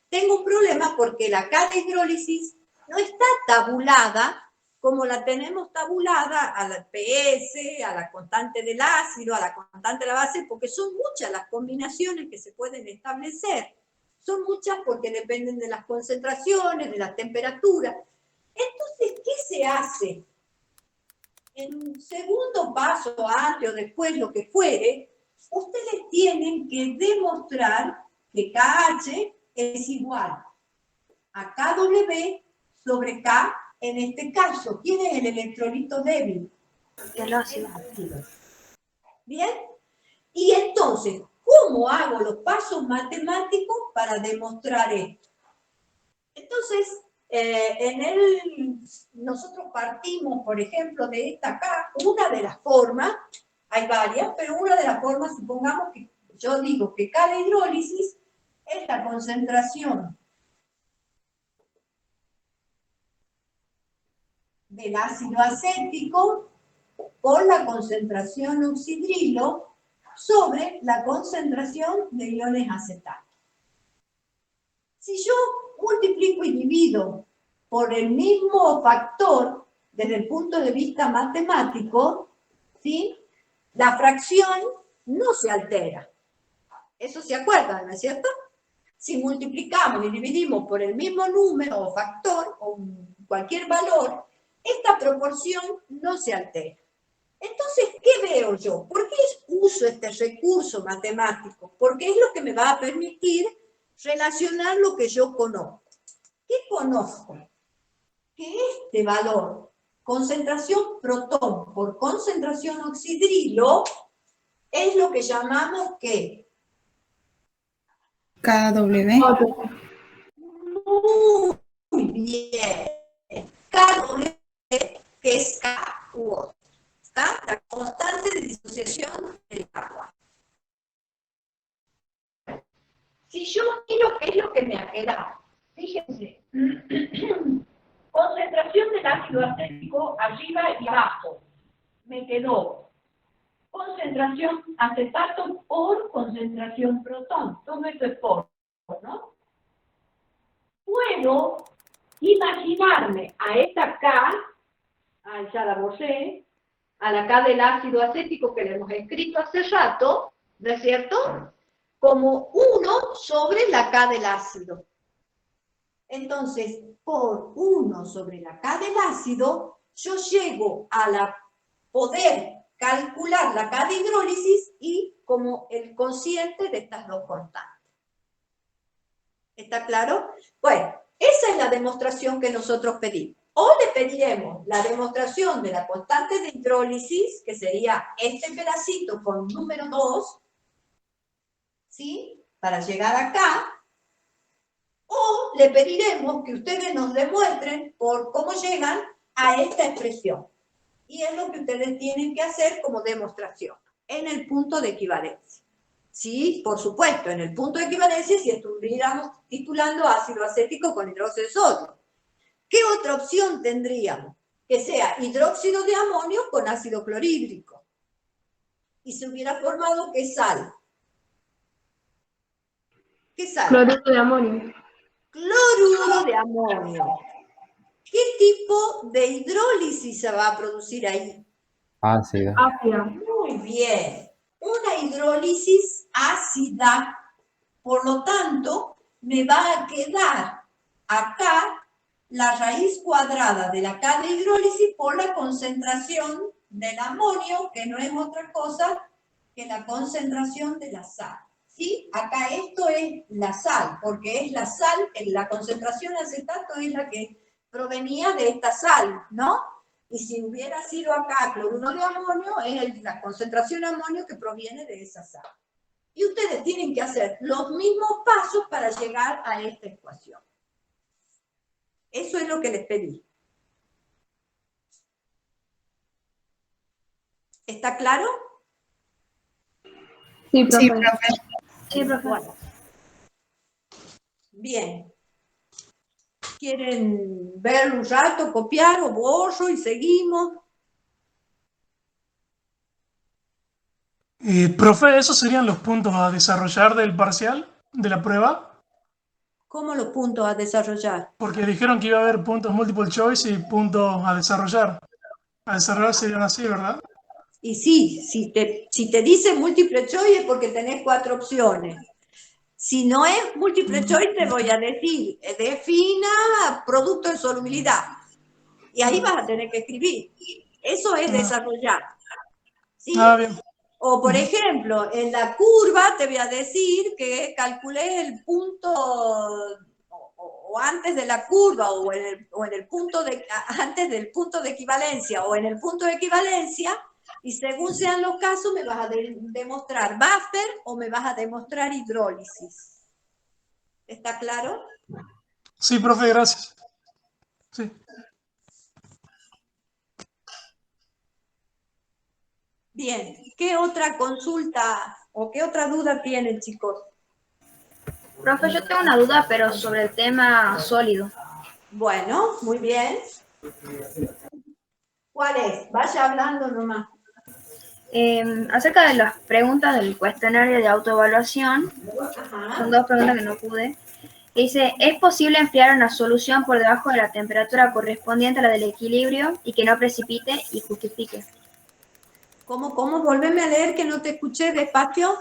Tengo un problema porque la K de hidrólisis no está tabulada como la tenemos tabulada a la PS, a la constante del ácido, a la constante de la base, porque son muchas las combinaciones que se pueden establecer. Son muchas porque dependen de las concentraciones, de la temperatura. Entonces, ¿qué se hace? En un segundo paso, antes o después, lo que fuere, ustedes tienen que demostrar que KH es igual a KW sobre K en este caso. ¿Quién es el electrolito débil? El ácido. ¿Bien? Y entonces, ¿cómo cómo hago los pasos matemáticos para demostrar esto. Entonces, nosotros partimos, por ejemplo, de esta acá, una de las formas, hay varias, pero una de las formas, supongamos que yo digo que cada hidrólisis es la concentración del ácido acético por la concentración oxidrilo sobre la concentración de iones acetatos. Si yo multiplico y divido por el mismo factor desde el punto de vista matemático, ¿sí?, la fracción no se altera. Eso se acuerdan, ¿no es cierto? Si multiplicamos y dividimos por el mismo número o factor o cualquier valor, esta proporción no se altera. Entonces, ¿qué veo yo? ¿Por qué uso este recurso matemático? Porque es lo que me va a permitir relacionar lo que yo conozco. ¿Qué conozco? Que este valor, concentración protón por concentración oxidrilo, es lo que llamamos ¿qué? KW. Muy bien. KW, que es K, ¿está? La constante de disociación del agua. Si yo miro qué es lo que me ha quedado, fíjense, concentración del ácido acético arriba y abajo, me quedó concentración acetato por concentración protón, todo esto es por, ¿no? Puedo imaginarme a esta K, ya la borré, a la K del ácido acético que le hemos escrito hace rato, ¿no es cierto?, como 1 sobre la K del ácido. Entonces, por 1 sobre la K del ácido, yo llego a poder calcular la K de hidrólisis y como el cociente de estas dos constantes. ¿Está claro? Bueno, esa es la demostración que nosotros pedimos. O le pediremos la demostración de la constante de hidrólisis, que sería este pedacito con número 2, ¿sí?, para llegar acá, o le pediremos que ustedes nos demuestren por cómo llegan a esta expresión. Y es lo que ustedes tienen que hacer como demostración, en el punto de equivalencia. Sí, por supuesto, en el punto de equivalencia si estuviéramos titulando ácido acético con hidróxido de sodio. ¿Qué otra opción tendríamos? Que sea hidróxido de amonio con ácido clorhídrico. Y se hubiera formado ¿qué sal? ¿Qué sal? Cloruro de amonio. Cloruro de amonio. ¿Qué tipo de hidrólisis se va a producir ahí? Ácida. Ácida. Muy bien. Una hidrólisis ácida. Por lo tanto, me va a quedar acá la raíz cuadrada de la K de hidrólisis por la concentración del amonio, que no es otra cosa que la concentración de la sal. ¿Sí? Acá esto es la sal, porque es la sal, la concentración de acetato es la que provenía de esta sal, ¿no? Y si hubiera sido acá cloruro de amonio, es la concentración de amonio que proviene de esa sal. Y ustedes tienen que hacer los mismos pasos para llegar a esta ecuación. Eso es lo que les pedí. ¿Está claro? Sí, profe. Sí, profe. Sí, profe. Bueno. Bien. ¿Quieren ver un rato, copiar o borro y seguimos? Profe, ¿esos serían los puntos a desarrollar del parcial, de la prueba? ¿Cómo los puntos a desarrollar? Porque dijeron que iba a haber puntos multiple choice y puntos a desarrollar. A desarrollar serían así, ¿verdad? Y sí, si te dice múltiple choice es porque tenés 4 opciones. Si no es múltiple choice, te voy a decir, defina producto de solubilidad. Y ahí vas a tener que escribir. Eso es desarrollar. ¿Sí? Ah, bien. O, por ejemplo, en la curva te voy a decir que calcules el punto o antes de la curva o en el punto antes del punto de equivalencia o en el punto de equivalencia Y según sean los casos, me vas a demostrar buffer o me vas a demostrar hidrólisis. ¿Está claro? Sí, profe, gracias. Sí. Bien, ¿qué otra consulta o qué otra duda tienen, chicos? Profe, yo tengo una duda, pero sobre el tema sólido. Bueno, muy bien. ¿Cuál es? Vaya hablando nomás. Acerca de las preguntas del cuestionario de autoevaluación, Ajá. son dos preguntas que no pude. Dice, ¿es posible enfriar una solución por debajo de la temperatura correspondiente a la del equilibrio y que no precipite y justifique? ¿Cómo? Volveme a leer que no te escuché despacio.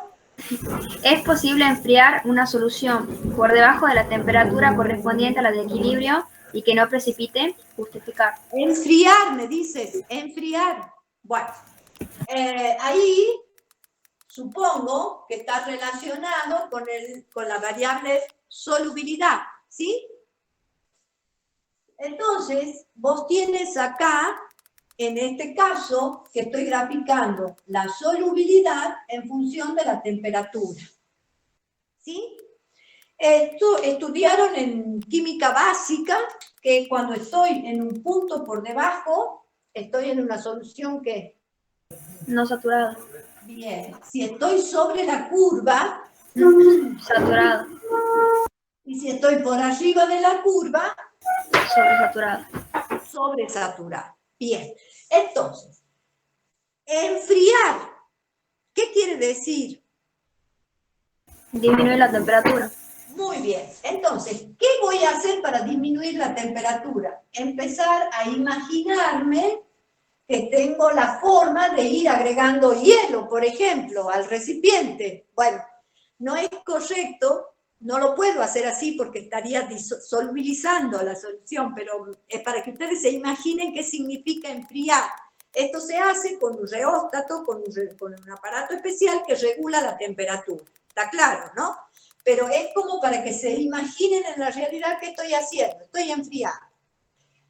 ¿Es posible enfriar una solución por debajo de la temperatura correspondiente a la de equilibrio y que no precipite? Justificar. Enfriar, me dices, enfriar. Bueno, ahí supongo que está relacionado con la variable solubilidad, ¿sí? Entonces, vos tienes acá, en este caso, que estoy graficando la solubilidad en función de la temperatura, ¿sí? Esto estudiaron en química básica, que cuando estoy en un punto por debajo, estoy en una solución que... No saturada. Bien, si estoy sobre la curva... Saturada. Y si estoy por arriba de la curva... Sobresaturada. Sobresaturada. Bien, entonces, enfriar, ¿qué quiere decir? Disminuir la temperatura. Muy bien, entonces, ¿qué voy a hacer para disminuir la temperatura? Empezar a imaginarme que tengo la forma de ir agregando hielo, por ejemplo, al recipiente. Bueno, no es correcto, no lo puedo hacer así porque estaría solubilizando la solución, pero es para que ustedes se imaginen qué significa enfriar. Esto se hace con un reóstato, con un aparato especial que regula la temperatura. ¿Está claro, no? Pero es como para que se imaginen en la realidad qué estoy haciendo. Estoy enfriando.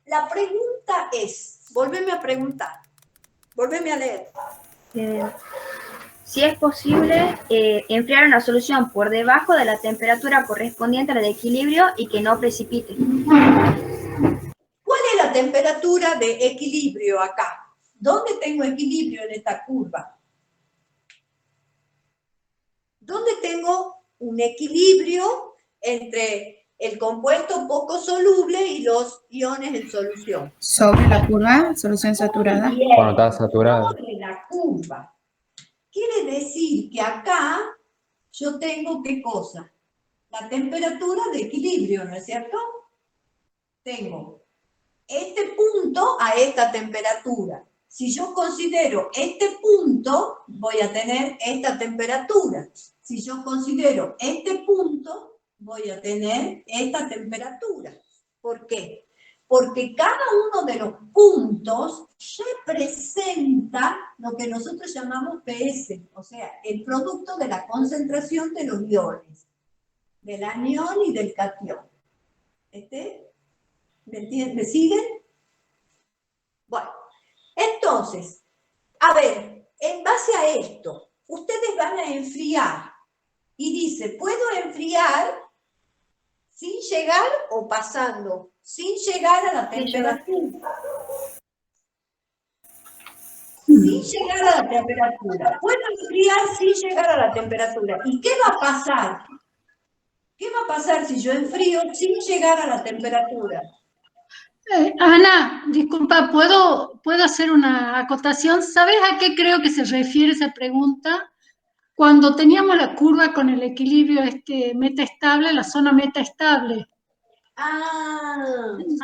La pregunta es, volveme a preguntar, volveme a leer. Si es posible enfriar una solución por debajo de la temperatura correspondiente a la de equilibrio y que no precipite. ¿Cuál es la temperatura de equilibrio acá? ¿Dónde tengo equilibrio en esta curva? ¿Dónde tengo un equilibrio entre el compuesto poco soluble y los iones en solución? Sobre la curva, solución saturada. Bien, Cuando está saturada. sobre la curva. Quiere decir que acá yo tengo, ¿qué cosa? La temperatura de equilibrio, ¿no es cierto? Tengo este punto a esta temperatura. Si yo considero este punto, voy a tener esta temperatura. Si yo considero este punto, voy a tener esta temperatura. ¿Por qué? Porque cada uno de los puntos representa lo que nosotros llamamos PS, o sea, el producto de la concentración de los iones, del anión y del catión. ¿Me siguen? Bueno, entonces, a ver, en base a esto, ustedes van a enfriar y dice, ¿puedo enfriar sin llegar o pasando? Sin llegar a la temperatura. Sin llegar a la temperatura. Puedo enfriar sin llegar a la temperatura. ¿Y qué va a pasar? ¿Qué va a pasar si yo enfrío sin llegar a la temperatura? Ana, disculpa, ¿puedo hacer una acotación? ¿Sabes a qué creo que se refiere esa pregunta? Cuando teníamos la curva con el equilibrio metaestable, la zona metaestable.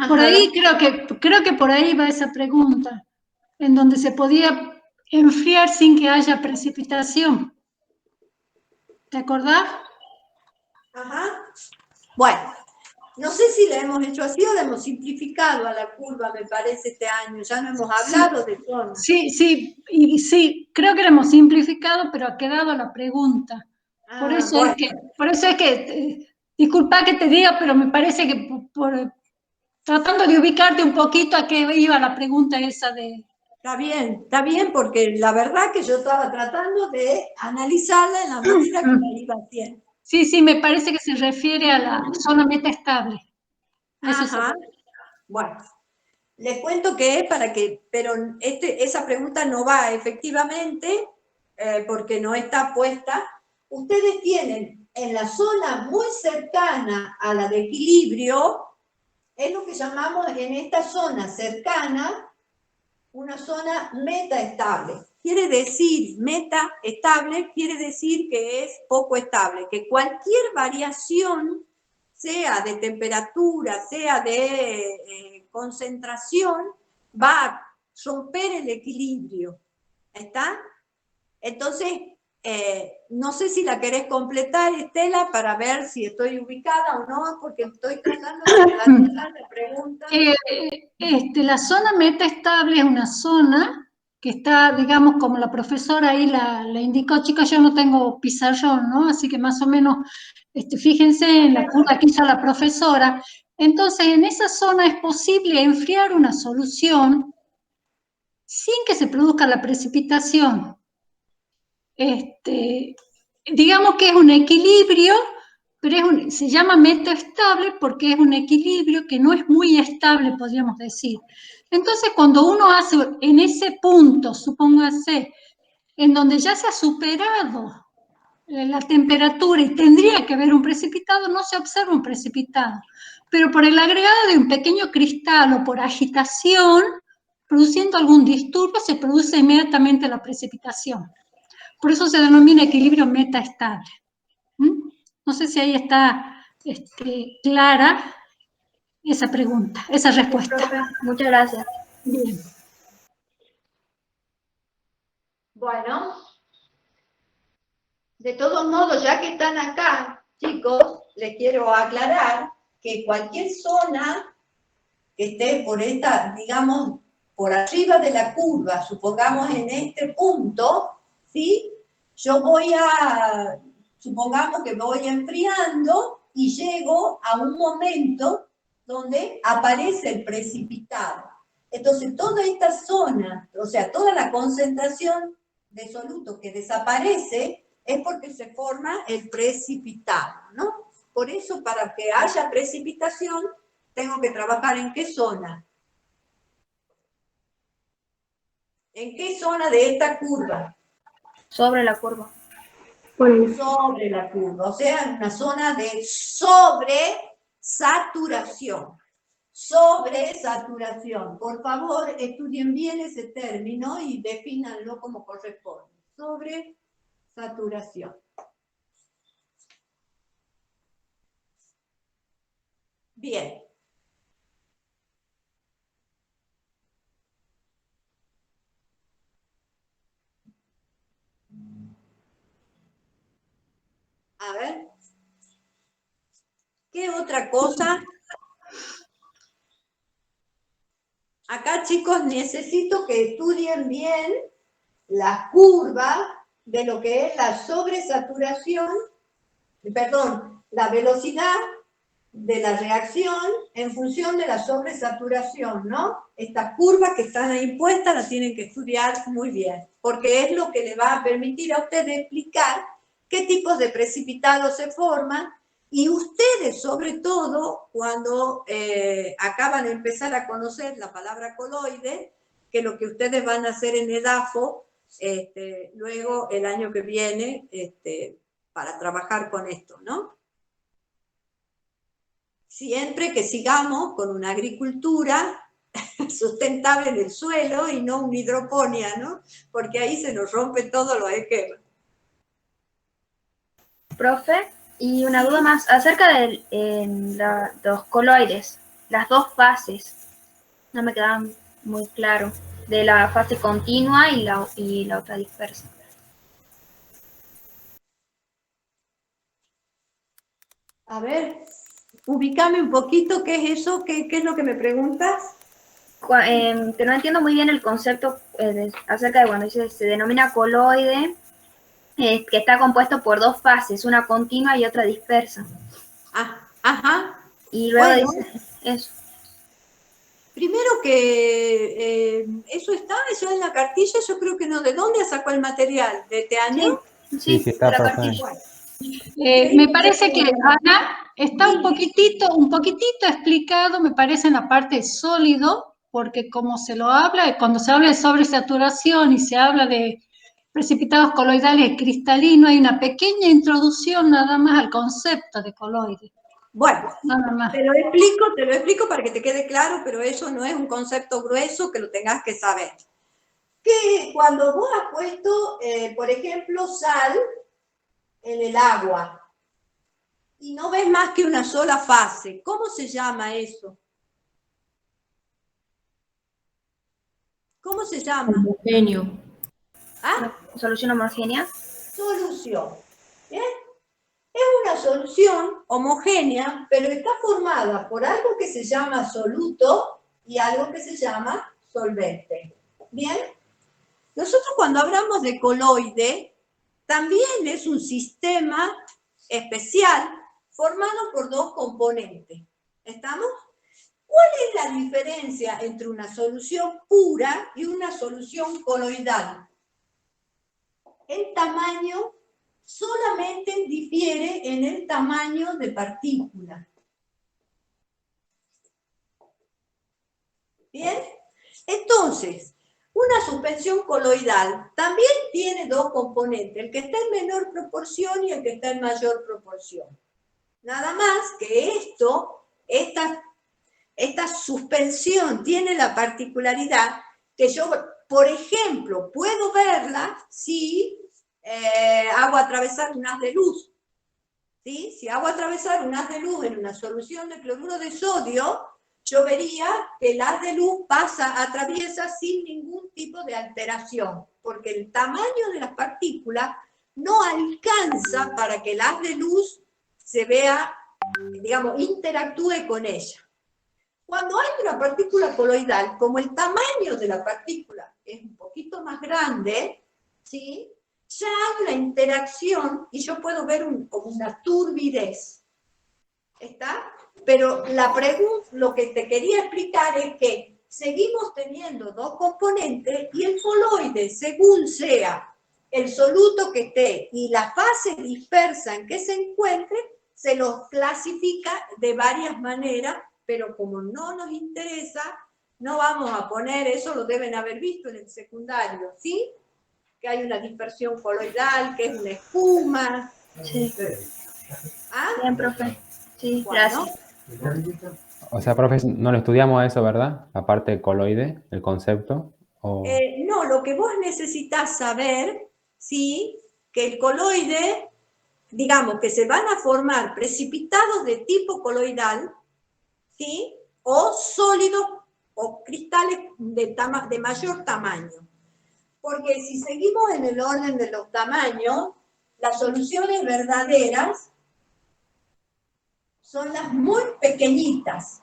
Por ahí creo que por ahí va esa pregunta, en donde se podía enfriar sin que haya precipitación. ¿Te acordás? Ajá. Bueno, no sé si la hemos hecho así o la hemos simplificado a la curva, me parece, este año. Ya no hemos hablado de zona. Sí, creo que la hemos simplificado, pero ha quedado la pregunta. Por eso es que, disculpa que te diga, pero me parece que tratando de ubicarte un poquito a qué iba la pregunta esa de está bien, porque la verdad que yo estaba tratando de analizarla en la medida que la iba haciendo. Sí, sí, me parece que se refiere a la zona metaestable. Eso sí. Ajá. Bueno, les cuento que es para que, pero esa pregunta no va efectivamente, porque no está puesta. Ustedes tienen en la zona muy cercana a la de equilibrio, es lo que llamamos en esta zona cercana, una zona metaestable. Quiere decir, metaestable quiere decir que es poco estable, que cualquier variación, sea de temperatura, sea de concentración, va a romper el equilibrio. ¿Está? Entonces, no sé si la querés completar, Estela, para ver si estoy ubicada o no, porque estoy tratando de analizar la pregunta. La zona metaestable es una zona que está, digamos, como la profesora ahí la indicó. Chicos, yo no tengo pizarrón, ¿no? Así que más o menos, fíjense en la curva que hizo la profesora. Entonces, en esa zona es posible enfriar una solución sin que se produzca la precipitación. Digamos que es un equilibrio, pero se llama metaestable porque es un equilibrio que no es muy estable, podríamos decir. Entonces, cuando uno hace en ese punto, supóngase, en donde ya se ha superado la temperatura y tendría que haber un precipitado, no se observa un precipitado. Pero por el agregado de un pequeño cristal o por agitación, produciendo algún disturbio, se produce inmediatamente la precipitación. Por eso se denomina equilibrio metaestable. No sé si ahí está clara esa pregunta, esa respuesta. Profe, muchas gracias. Bien. Bueno, de todos modos, ya que están acá, chicos, les quiero aclarar que cualquier zona que esté por esta, digamos, por arriba de la curva, supongamos en este punto, ¿sí? Yo supongamos que voy enfriando y llego a un momento donde aparece el precipitado. Entonces, toda esta zona, o sea, toda la concentración de soluto que desaparece es porque se forma el precipitado, ¿no? Por eso, para que haya precipitación, tengo que trabajar ¿en qué zona? ¿En qué zona de esta curva? Sobre la curva. Sobre la curva, o sea, en una zona de sobresaturación. Sobresaturación. Por favor, estudien bien ese término y defínanlo como corresponde. Sobresaturación. Bien. A ver. ¿Qué otra cosa? Acá, chicos, necesito que estudien bien la curva de lo que es la sobresaturación, perdón, la velocidad de la reacción en función de la sobresaturación, ¿no? Estas curvas que están ahí puestas las tienen que estudiar muy bien, porque es lo que le va a permitir a ustedes explicar qué tipos de precipitados se forman y ustedes, sobre todo, cuando acaban de empezar a conocer la palabra coloide, que lo que ustedes van a hacer en EDAFO, luego el año que viene, para trabajar con esto, ¿no? Siempre que sigamos con una agricultura sustentable en el suelo y no una hidroponía, ¿no? Porque ahí se nos rompen todos los esquemas. Profe, y una duda más acerca de los coloides, las dos fases. No me quedaban muy claro, de la fase continua y la otra dispersa. A ver, ubícame un poquito, ¿qué es eso? ¿Qué es lo que me preguntas? Que no entiendo muy bien el concepto acerca de cuando dice se denomina coloide, que está compuesto por dos fases, una continua y otra dispersa. Ajá. Y luego bueno, dice eso. Primero que eso es en la cartilla, yo creo que no. ¿De dónde sacó el material? ¿De este año? Sí, sí, está, de la profe. cartilla. Me parece que, Ana, está un poquitito explicado, me parece, en la parte sólido, porque como se lo habla, cuando se habla de sobresaturación y se habla de precipitados coloidales cristalinos, hay una pequeña introducción nada más al concepto de coloide. Bueno, Nada más. te lo explico para que te quede claro, pero eso no es un concepto grueso que lo tengas que saber. Que cuando vos has puesto, por ejemplo, sal en el agua y no ves más que una sola fase, ¿cómo se llama eso? ¿Cómo se llama? Homogéneo. ¿Ah? Solución homogénea. Solución. ¿Bien? Es una solución homogénea, pero está formada por algo que se llama soluto y algo que se llama solvente. ¿Bien? Nosotros cuando hablamos de coloide, también es un sistema especial formado por dos componentes. ¿Estamos? ¿Cuál es la diferencia entre una solución pura y una solución coloidal? El tamaño solamente difiere en el tamaño de partícula. ¿Bien? Entonces, una suspensión coloidal también tiene dos componentes, el que está en menor proporción y el que está en mayor proporción. Nada más que esta suspensión tiene la particularidad que yo, por ejemplo, puedo verla si hago atravesar un haz de luz. ¿Sí? Si hago atravesar un haz de luz en una solución de cloruro de sodio, yo vería que el haz de luz atraviesa sin ningún tipo de alteración, porque el tamaño de las partículas no alcanza para que el haz de luz se vea, digamos, interactúe con ella. Cuando hay una partícula coloidal, como el tamaño de la partícula es un poquito más grande, ¿sí? Ya hay una interacción y yo puedo ver como una turbidez. ¿Está? Pero lo que te quería explicar es que seguimos teniendo dos componentes y el coloide, según sea el soluto que esté y la fase dispersa en que se encuentre, se los clasifica de varias maneras, pero como no nos interesa, no vamos a poner, eso lo deben haber visto en el secundario, ¿sí? Que hay una dispersión coloidal, que es una espuma. Sí. ¿Ah? Bien, profe. Sí, Bueno. gracias. O sea, profe, no lo estudiamos a eso, ¿verdad? La parte coloide, el concepto. No, lo que vos necesitas saber, ¿sí? Que el coloide, digamos que se van a formar precipitados de tipo coloidal, ¿sí? O sólidos o cristales de mayor tamaño. Porque si seguimos en el orden de los tamaños, las soluciones verdaderas son las muy pequeñitas.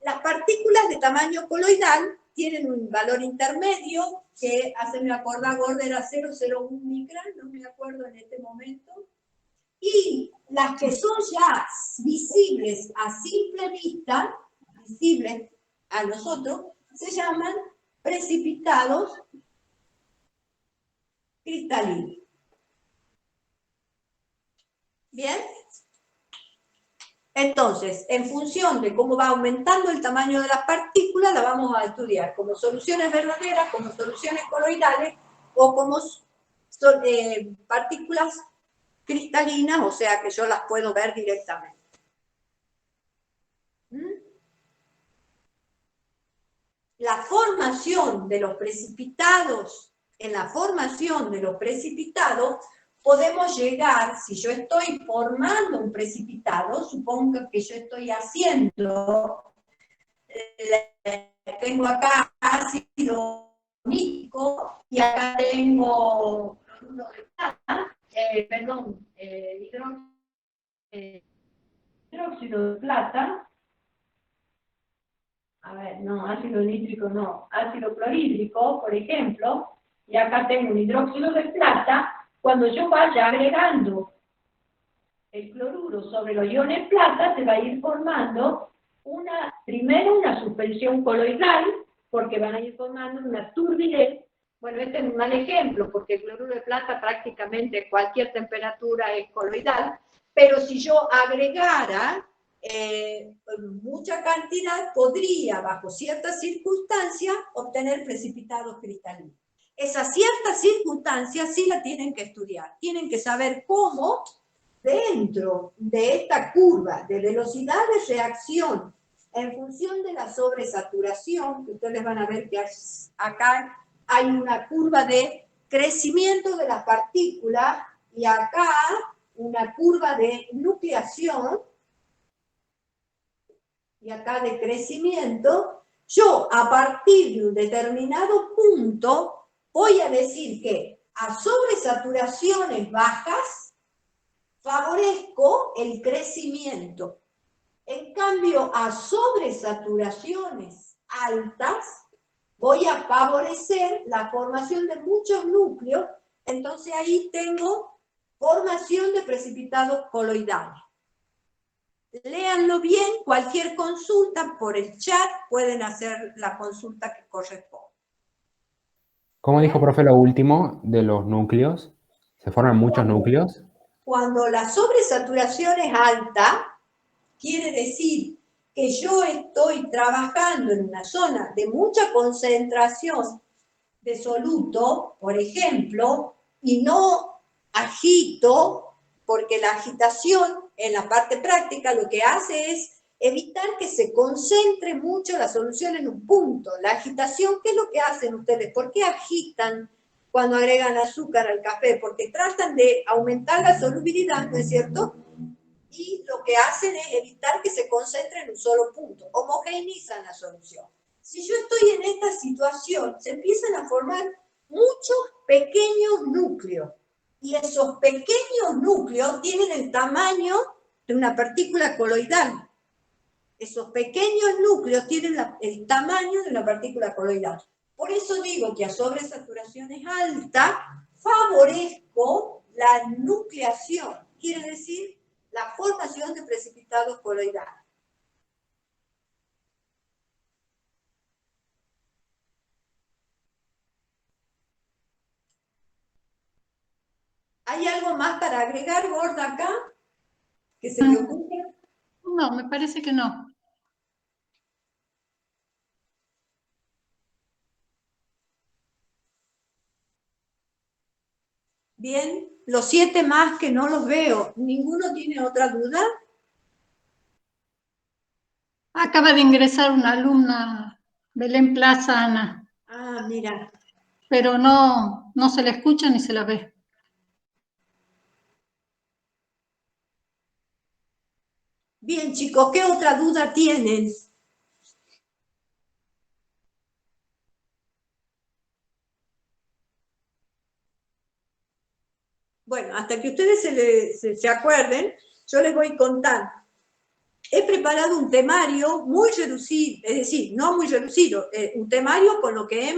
Las partículas de tamaño coloidal tienen un valor intermedio que, hacenme acordar, Gorda era 0,01 micrón, no me acuerdo en este momento. Y las que son ya visibles a simple vista, visibles a nosotros, se llaman precipitados cristalinos. ¿Bien? Entonces, en función de cómo va aumentando el tamaño de las partículas, la vamos a estudiar como soluciones verdaderas, como soluciones coloidales o como partículas cristalinas, o sea que yo las puedo ver directamente. La formación de los precipitados, en la formación de los precipitados, podemos llegar, si yo estoy formando un precipitado, supongo que yo estoy haciendo, tengo acá ácido nítrico y acá tengo hidróxido de plata. A ver, no, ácido nítrico no, ácido clorhídrico, por ejemplo, y acá tengo un hidróxido de plata. Cuando yo vaya agregando el cloruro sobre los iones plata, se va a ir formando primero una suspensión coloidal, porque van a ir formando una turbidez. Bueno, este es un mal ejemplo, porque el cloruro de plata prácticamente a cualquier temperatura es coloidal, pero si yo agregara mucha cantidad, podría, bajo ciertas circunstancias, obtener precipitados cristalinos. Esas ciertas circunstancias sí la tienen que estudiar. Tienen que saber cómo, dentro de esta curva de velocidad de reacción, en función de la sobresaturación, que ustedes van a ver que acá hay una curva de crecimiento de las partículas y acá una curva de nucleación y acá de crecimiento. Yo, a partir de un determinado punto, voy a decir que a sobresaturaciones bajas favorezco el crecimiento. En cambio, a sobresaturaciones altas voy a favorecer la formación de muchos núcleos. Entonces ahí tengo formación de precipitados coloidales. Léanlo bien, cualquier consulta por el chat pueden hacer la consulta que corresponde. ¿Cómo dijo, profe, lo último de los núcleos? ¿Se forman muchos núcleos? Cuando la sobresaturación es alta, quiere decir que yo estoy trabajando en una zona de mucha concentración de soluto, por ejemplo, y no agito, porque la agitación en la parte práctica lo que hace es evitar que se concentre mucho la solución en un punto. La agitación, ¿qué es lo que hacen ustedes? ¿Por qué agitan cuando agregan azúcar al café? Porque tratan de aumentar la solubilidad, ¿no es cierto? Y lo que hacen es evitar que se concentre en un solo punto, homogeneizan la solución. Si yo estoy en esta situación, se empiezan a formar muchos pequeños núcleos, y esos pequeños núcleos tienen el tamaño de una partícula coloidal. Esos pequeños núcleos tienen el tamaño de una partícula coloidal. Por eso digo que a sobresaturaciones altas favorezco la nucleación, quiere decir la formación de precipitados coloidales. ¿Hay algo más para agregar, Gorda, acá? ¿Que se te ocurre? No, me parece que no. Bien, los 7 más que no los veo. ¿Ninguno tiene otra duda? Acaba de ingresar una alumna, Belén Plaza, Ana. Ah, mira. Pero no se la escucha ni se la ve. Bien, chicos, ¿qué otra duda tienen? Bueno, hasta que ustedes se acuerden, yo les voy contando. He preparado un temario muy reducido, es decir, no muy reducido, un temario con lo que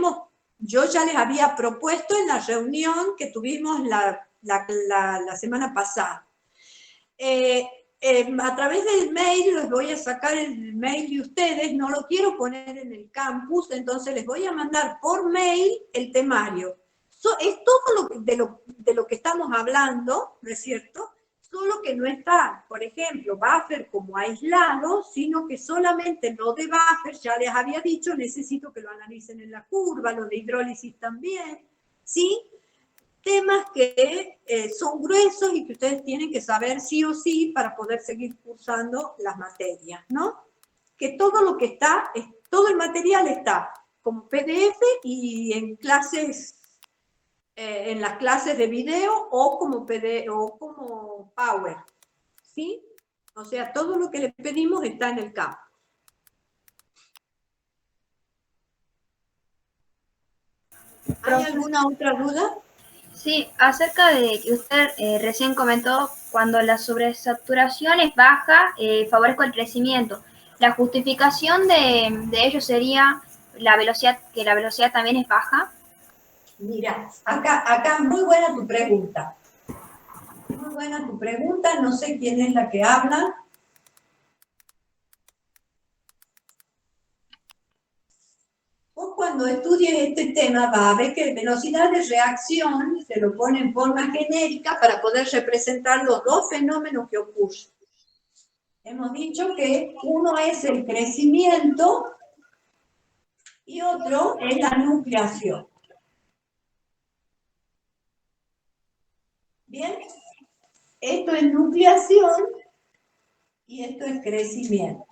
yo ya les había propuesto en la reunión que tuvimos la semana pasada. A través del mail, les voy a sacar el mail de ustedes, no lo quiero poner en el campus, entonces les voy a mandar por mail el temario. Es todo de lo que estamos hablando, ¿no es cierto? Solo que no está, por ejemplo, buffer como aislado, sino que solamente lo de buffer, ya les había dicho, necesito que lo analicen en la curva, lo de hidrólisis también, ¿sí? Temas que son gruesos y que ustedes tienen que saber sí o sí para poder seguir cursando las materias, ¿no? Que todo lo que está, todo el material está como PDF y en clases, en las clases de video o como PDF o como Power, ¿sí? O sea, todo lo que le pedimos está en el campo. ¿Hay alguna otra duda? Sí, acerca de que usted recién comentó, cuando la sobresaturación es baja, favorezco el crecimiento. La justificación de ello sería la velocidad, que la velocidad también es baja. Mira, acá muy buena tu pregunta. Muy buena tu pregunta, no sé quién es la que habla. tema va a ver que velocidad de reacción se lo pone en forma genérica para poder representar los dos fenómenos que ocurren. Hemos dicho que uno es el crecimiento y otro es la nucleación. Bien, esto es nucleación y esto es crecimiento.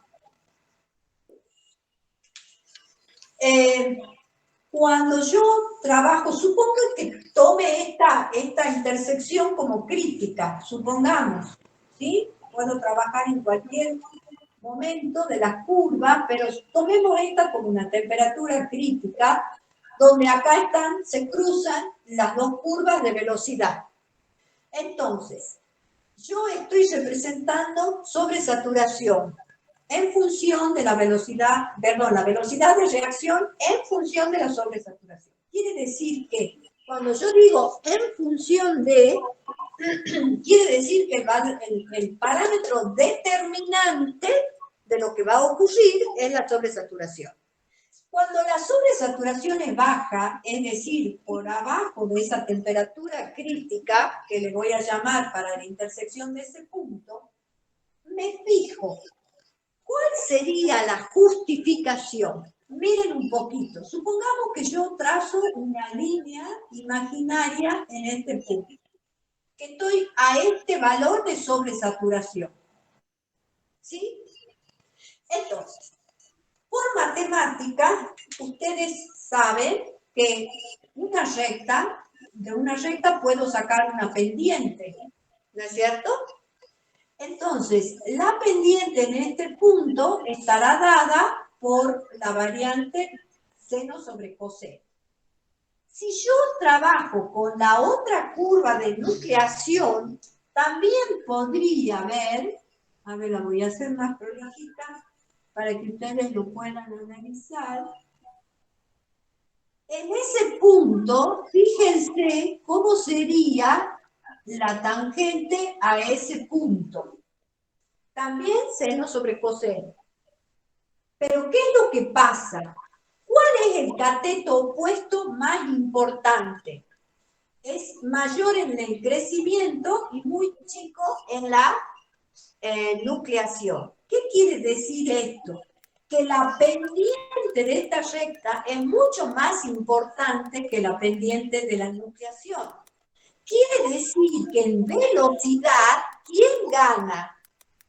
Cuando yo trabajo, supongo que tome esta intersección como crítica, supongamos, ¿sí? Puedo trabajar en cualquier momento de la curva, pero tomemos esta como una temperatura crítica, donde acá se cruzan las dos curvas de velocidad. Entonces, yo estoy representando sobresaturación en función de la velocidad, la velocidad de reacción en función de la sobresaturación. Quiere decir que cuando yo digo en función de, quiere decir que el parámetro determinante de lo que va a ocurrir es la sobresaturación. Cuando la sobresaturación es baja, es decir, por abajo de esa temperatura crítica, que le voy a llamar para la intersección de ese punto, me fijo. ¿Cuál sería la justificación? Miren un poquito. Supongamos que yo trazo una línea imaginaria en este punto, que estoy a este valor de sobresaturación. ¿Sí? Entonces, por matemática, ustedes saben que de una recta puedo sacar una pendiente, ¿no es cierto? Entonces, la pendiente en este punto estará dada por la variante seno sobre coseno. Si yo trabajo con la otra curva de nucleación, también podría ver, a ver, la voy a hacer más prolijita para que ustedes lo puedan analizar. En ese punto, fíjense cómo sería la tangente a ese punto. También seno sobre coseno. Pero ¿qué es lo que pasa? ¿Cuál es el cateto opuesto más importante? Es mayor en el crecimiento y muy chico en la nucleación. ¿Qué quiere decir esto? Que la pendiente de esta recta es mucho más importante que la pendiente de la nucleación. Quiere decir que en velocidad, ¿quién gana?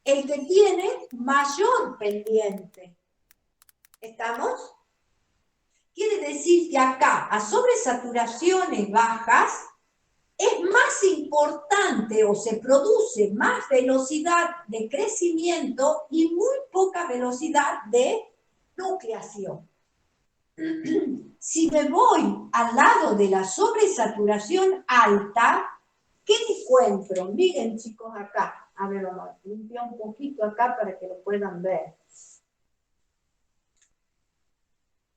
El que tiene mayor pendiente. ¿Estamos? Quiere decir que acá, a sobresaturaciones bajas, es más importante o se produce más velocidad de crecimiento y muy poca velocidad de nucleación. Si me voy al lado de la sobresaturación alta, ¿qué encuentro? Miren, chicos, acá. A ver, vamos a limpiar un poquito acá para que lo puedan ver.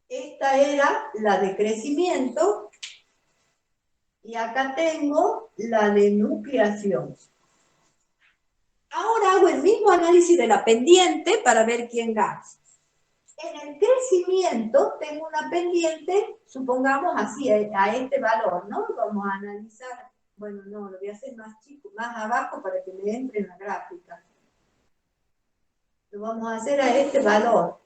Esta era la de crecimiento y acá tengo la de nucleación. Ahora hago el mismo análisis de la pendiente para ver quién gana. En el crecimiento tengo una pendiente, supongamos así, a este valor, ¿no? Vamos a analizar, bueno, no, lo voy a hacer más chico, más abajo para que me entre en la gráfica. Lo vamos a hacer a este valor,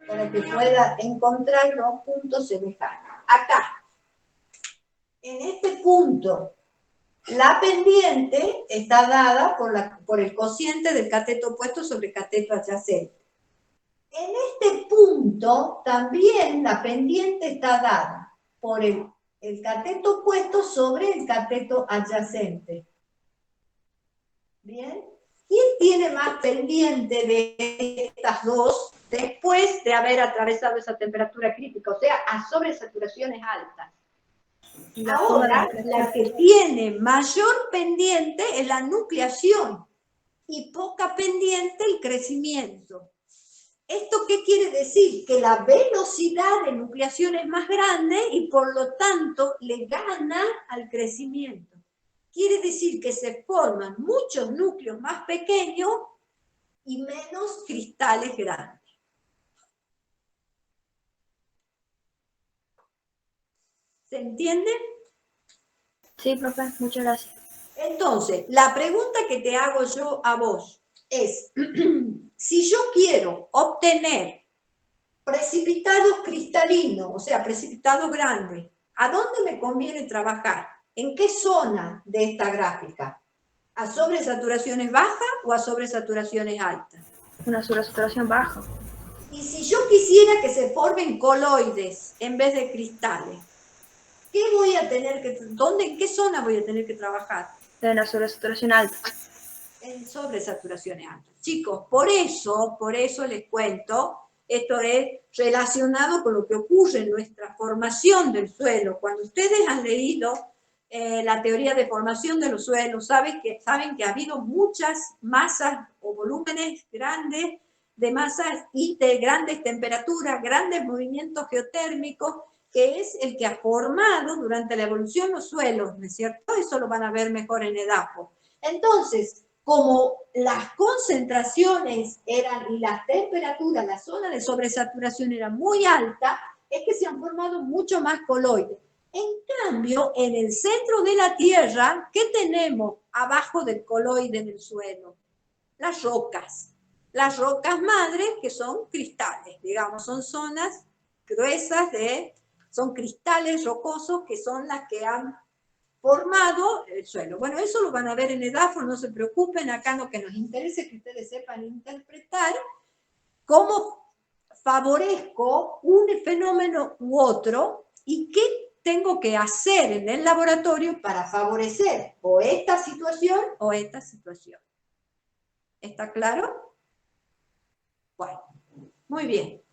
para que pueda encontrar los puntos semejantes. Acá, en este punto, la pendiente está dada por el cociente del cateto opuesto sobre cateto adyacente. En este punto, también la pendiente está dada por el cateto opuesto sobre el cateto adyacente. ¿Bien? ¿Quién tiene más pendiente de estas dos después de haber atravesado esa temperatura crítica? O sea, a sobresaturaciones altas. Ahora, la que tiene mayor pendiente es la nucleación y poca pendiente el crecimiento. ¿Esto qué quiere decir? Que la velocidad de nucleación es más grande y por lo tanto le gana al crecimiento. Quiere decir que se forman muchos núcleos más pequeños y menos cristales grandes. ¿Se entiende? Sí, profe, muchas gracias. Entonces, la pregunta que te hago yo a vos es, si yo quiero obtener precipitados cristalinos, o sea, precipitados grandes, ¿a dónde me conviene trabajar? ¿En qué zona de esta gráfica? ¿A sobresaturaciones bajas o a sobresaturaciones altas? Una sobresaturación baja. Y si yo quisiera que se formen coloides en vez de cristales, ¿qué voy a tener que, en qué zona voy a tener que trabajar? En la sobresaturación alta. En sobresaturaciones altas. Chicos, por eso les cuento, esto es relacionado con lo que ocurre en nuestra formación del suelo. Cuando ustedes han leído la teoría de formación de los suelos, saben que ha habido muchas masas o volúmenes grandes de masas y de grandes temperaturas, grandes movimientos geotérmicos, que es el que ha formado durante la evolución los suelos, ¿no es cierto? Eso lo van a ver mejor en EDAFO. Entonces, como las concentraciones eran y las temperaturas, la zona de sobresaturación era muy alta, es que se han formado mucho más coloides. En cambio, en el centro de la Tierra, ¿qué tenemos abajo del coloide en el suelo? Las rocas madres, que son cristales, digamos, son zonas gruesas son cristales rocosos que son las que han formado el suelo. Bueno, eso lo van a ver en EDAFO, no se preocupen, acá lo que nos interesa es que ustedes sepan interpretar cómo favorezco un fenómeno u otro y qué tengo que hacer en el laboratorio para favorecer o esta situación o esta situación. ¿Está claro? Bueno, muy bien.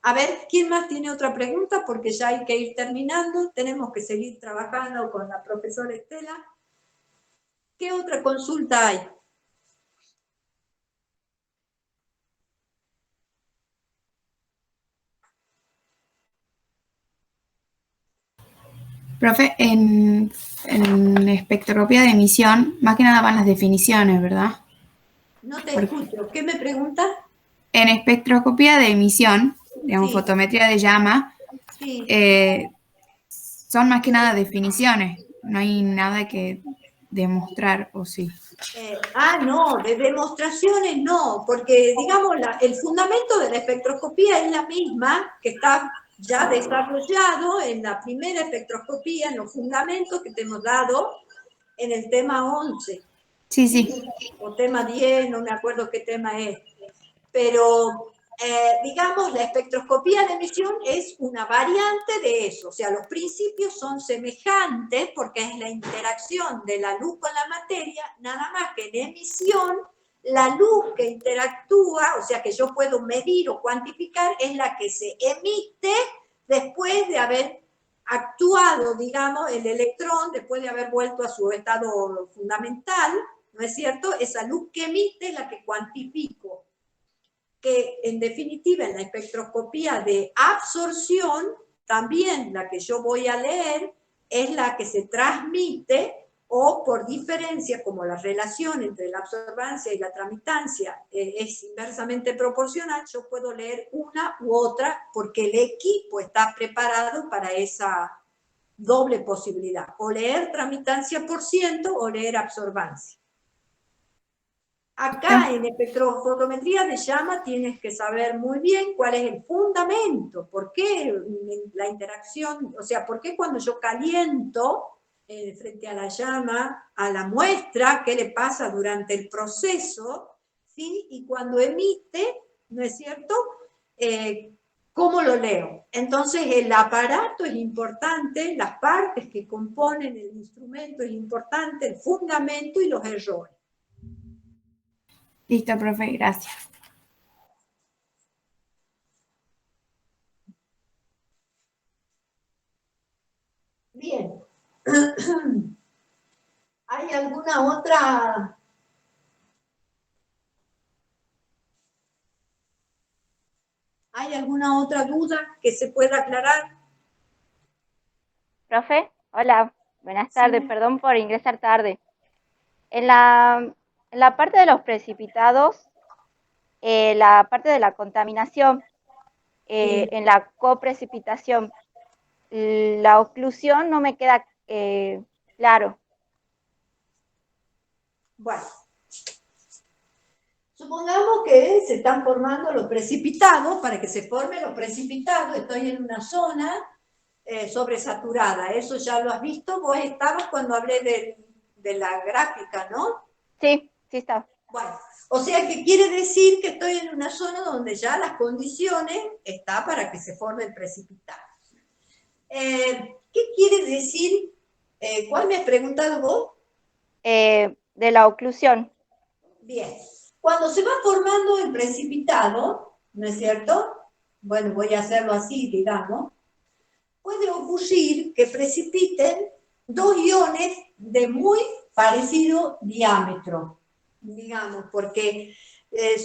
A ver, ¿quién más tiene otra pregunta? Porque ya hay que ir terminando. Tenemos que seguir trabajando con la profesora Estela. ¿Qué otra consulta hay? Profe, en espectroscopía de emisión, más que nada van las definiciones, ¿verdad? No te escucho. ¿Qué me preguntas? En espectroscopía de emisión, digamos, Sí. fotometría de llama, Sí. son más que nada definiciones, no hay nada que demostrar, ¿o sí? No, de demostraciones no, porque digamos el fundamento de la espectroscopía es la misma que está ya desarrollado en la primera espectroscopía, en los fundamentos que te hemos dado en el tema 11. Sí. O tema 10, no me acuerdo qué tema es. Pero, digamos, la espectroscopía de emisión es una variante de eso. O sea, los principios son semejantes porque es la interacción de la luz con la materia, nada más que en emisión, la luz que interactúa, o sea, que yo puedo medir o cuantificar, es la que se emite después de haber actuado, digamos, el electrón, después de haber vuelto a su estado fundamental, ¿no es cierto? Esa luz que emite es la que cuantifico, que en definitiva en la espectroscopía de absorción, también la que yo voy a leer es la que se transmite o por diferencia, como la relación entre la absorbancia y la tramitancia es inversamente proporcional, yo puedo leer una u otra porque el equipo está preparado para esa doble posibilidad, o leer tramitancia por ciento o leer absorbancia. Acá en espectrofotometría de llama tienes que saber muy bien cuál es el fundamento, por qué la interacción, o sea, por qué cuando yo caliento frente a la llama, a la muestra, qué le pasa durante el proceso, ¿sí? Y cuando emite, ¿no es cierto?, ¿cómo lo leo? Entonces el aparato es importante, las partes que componen el instrumento es importante, el fundamento y los errores. Listo, profe, gracias. Bien. ¿Hay alguna otra? ¿Hay alguna otra duda que se pueda aclarar? Profe, hola, buenas tardes, perdón por ingresar tarde. En la parte de los precipitados, la parte de la contaminación, en la coprecipitación, la oclusión no me queda claro. Bueno, supongamos que se están formando los precipitados. Para que se formen los precipitados, estoy en una zona sobresaturada. Eso ya lo has visto. Vos estabas cuando hablé de la gráfica, ¿no? Sí, sí está. Bueno, o sea que quiere decir que estoy en una zona donde ya las condiciones están para que se formen precipitados. ¿Qué quiere decir? ¿Cuál me has preguntado vos? De la oclusión. Bien. Cuando se va formando el precipitado, ¿no es cierto? Bueno, voy a hacerlo así, digamos. Puede ocurrir que precipiten dos iones de muy parecido diámetro, digamos, porque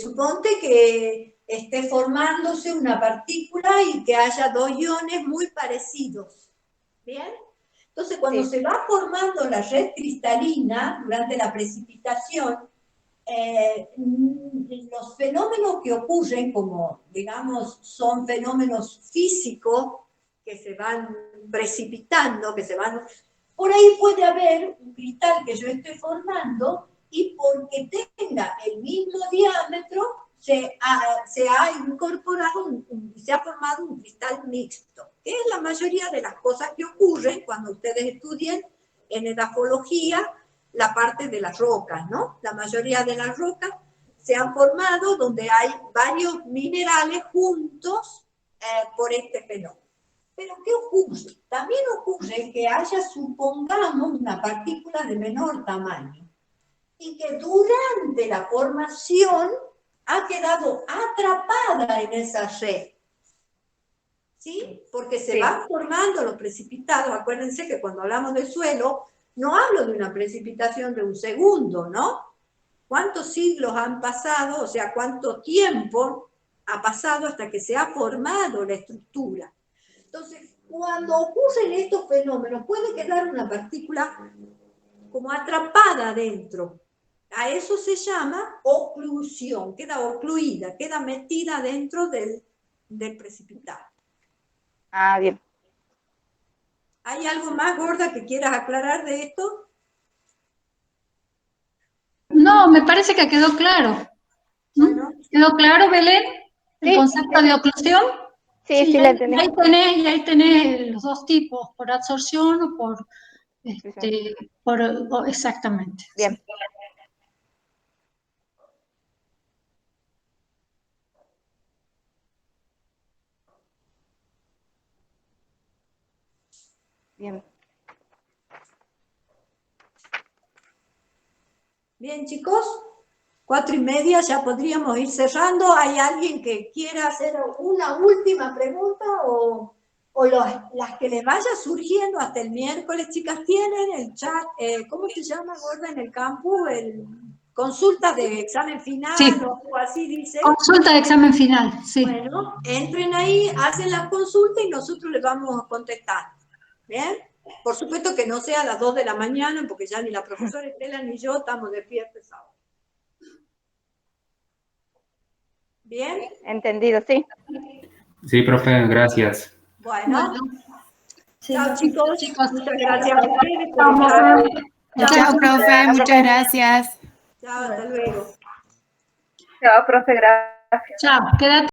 suponte que esté formándose una partícula y que haya dos iones muy parecidos. ¿Bien? Entonces, cuando se va formando la red cristalina durante la precipitación, los fenómenos que ocurren, como digamos son fenómenos físicos que se van precipitando, por ahí puede haber un cristal que yo estoy formando y porque tenga el mismo diámetro se ha incorporado, se ha formado un cristal mixto, que es la mayoría de las cosas que ocurren cuando ustedes estudian en edafología la parte de las rocas, ¿no? La mayoría de las rocas se han formado donde hay varios minerales juntos por este fenómeno. Pero ¿qué ocurre? También ocurre que haya, supongamos, una partícula de menor tamaño y que durante la formación ha quedado atrapada en esa red. ¿Sí? Porque se van formando los precipitados. Acuérdense que cuando hablamos del suelo, no hablo de una precipitación de un segundo, ¿no? ¿Cuántos siglos han pasado? O sea, ¿cuánto tiempo ha pasado hasta que se ha formado la estructura? Entonces, cuando ocurren estos fenómenos, puede quedar una partícula como atrapada dentro. A eso se llama oclusión, queda ocluida, queda metida dentro del precipitado. Ah, bien. ¿Hay algo más, Gorda, que quieras aclarar de esto? No, me parece que quedó claro. Bueno. ¿Quedó claro, Belén? ¿El concepto de oclusión? Sí, la entendí. Y ahí tenés los dos tipos, por absorción o por... exactamente. Bien. Sí. Bien. Bien, chicos, 4:30, ya podríamos ir cerrando. ¿Hay alguien que quiera hacer una última pregunta o las que les vaya surgiendo hasta el miércoles? Chicas, tienen el chat, ¿cómo se llama, Gorda, en el campus? Consulta de examen final, sí, o algo así dice. Consulta de examen final, sí. Bueno, entren ahí, hacen la consulta y nosotros les vamos a contestar. ¿Bien? Por supuesto que no sea a las 2 de la mañana, porque ya ni la profesora Estela ni yo estamos despiertos ahora. ¿Bien? Entendido, sí. Sí, profe, gracias. Bueno. Sí, chao, chicos. Muchas gracias a ustedes. Chao, profe. Muchas gracias. Chao, hasta luego. Chao, profe, gracias. Chao, quédate.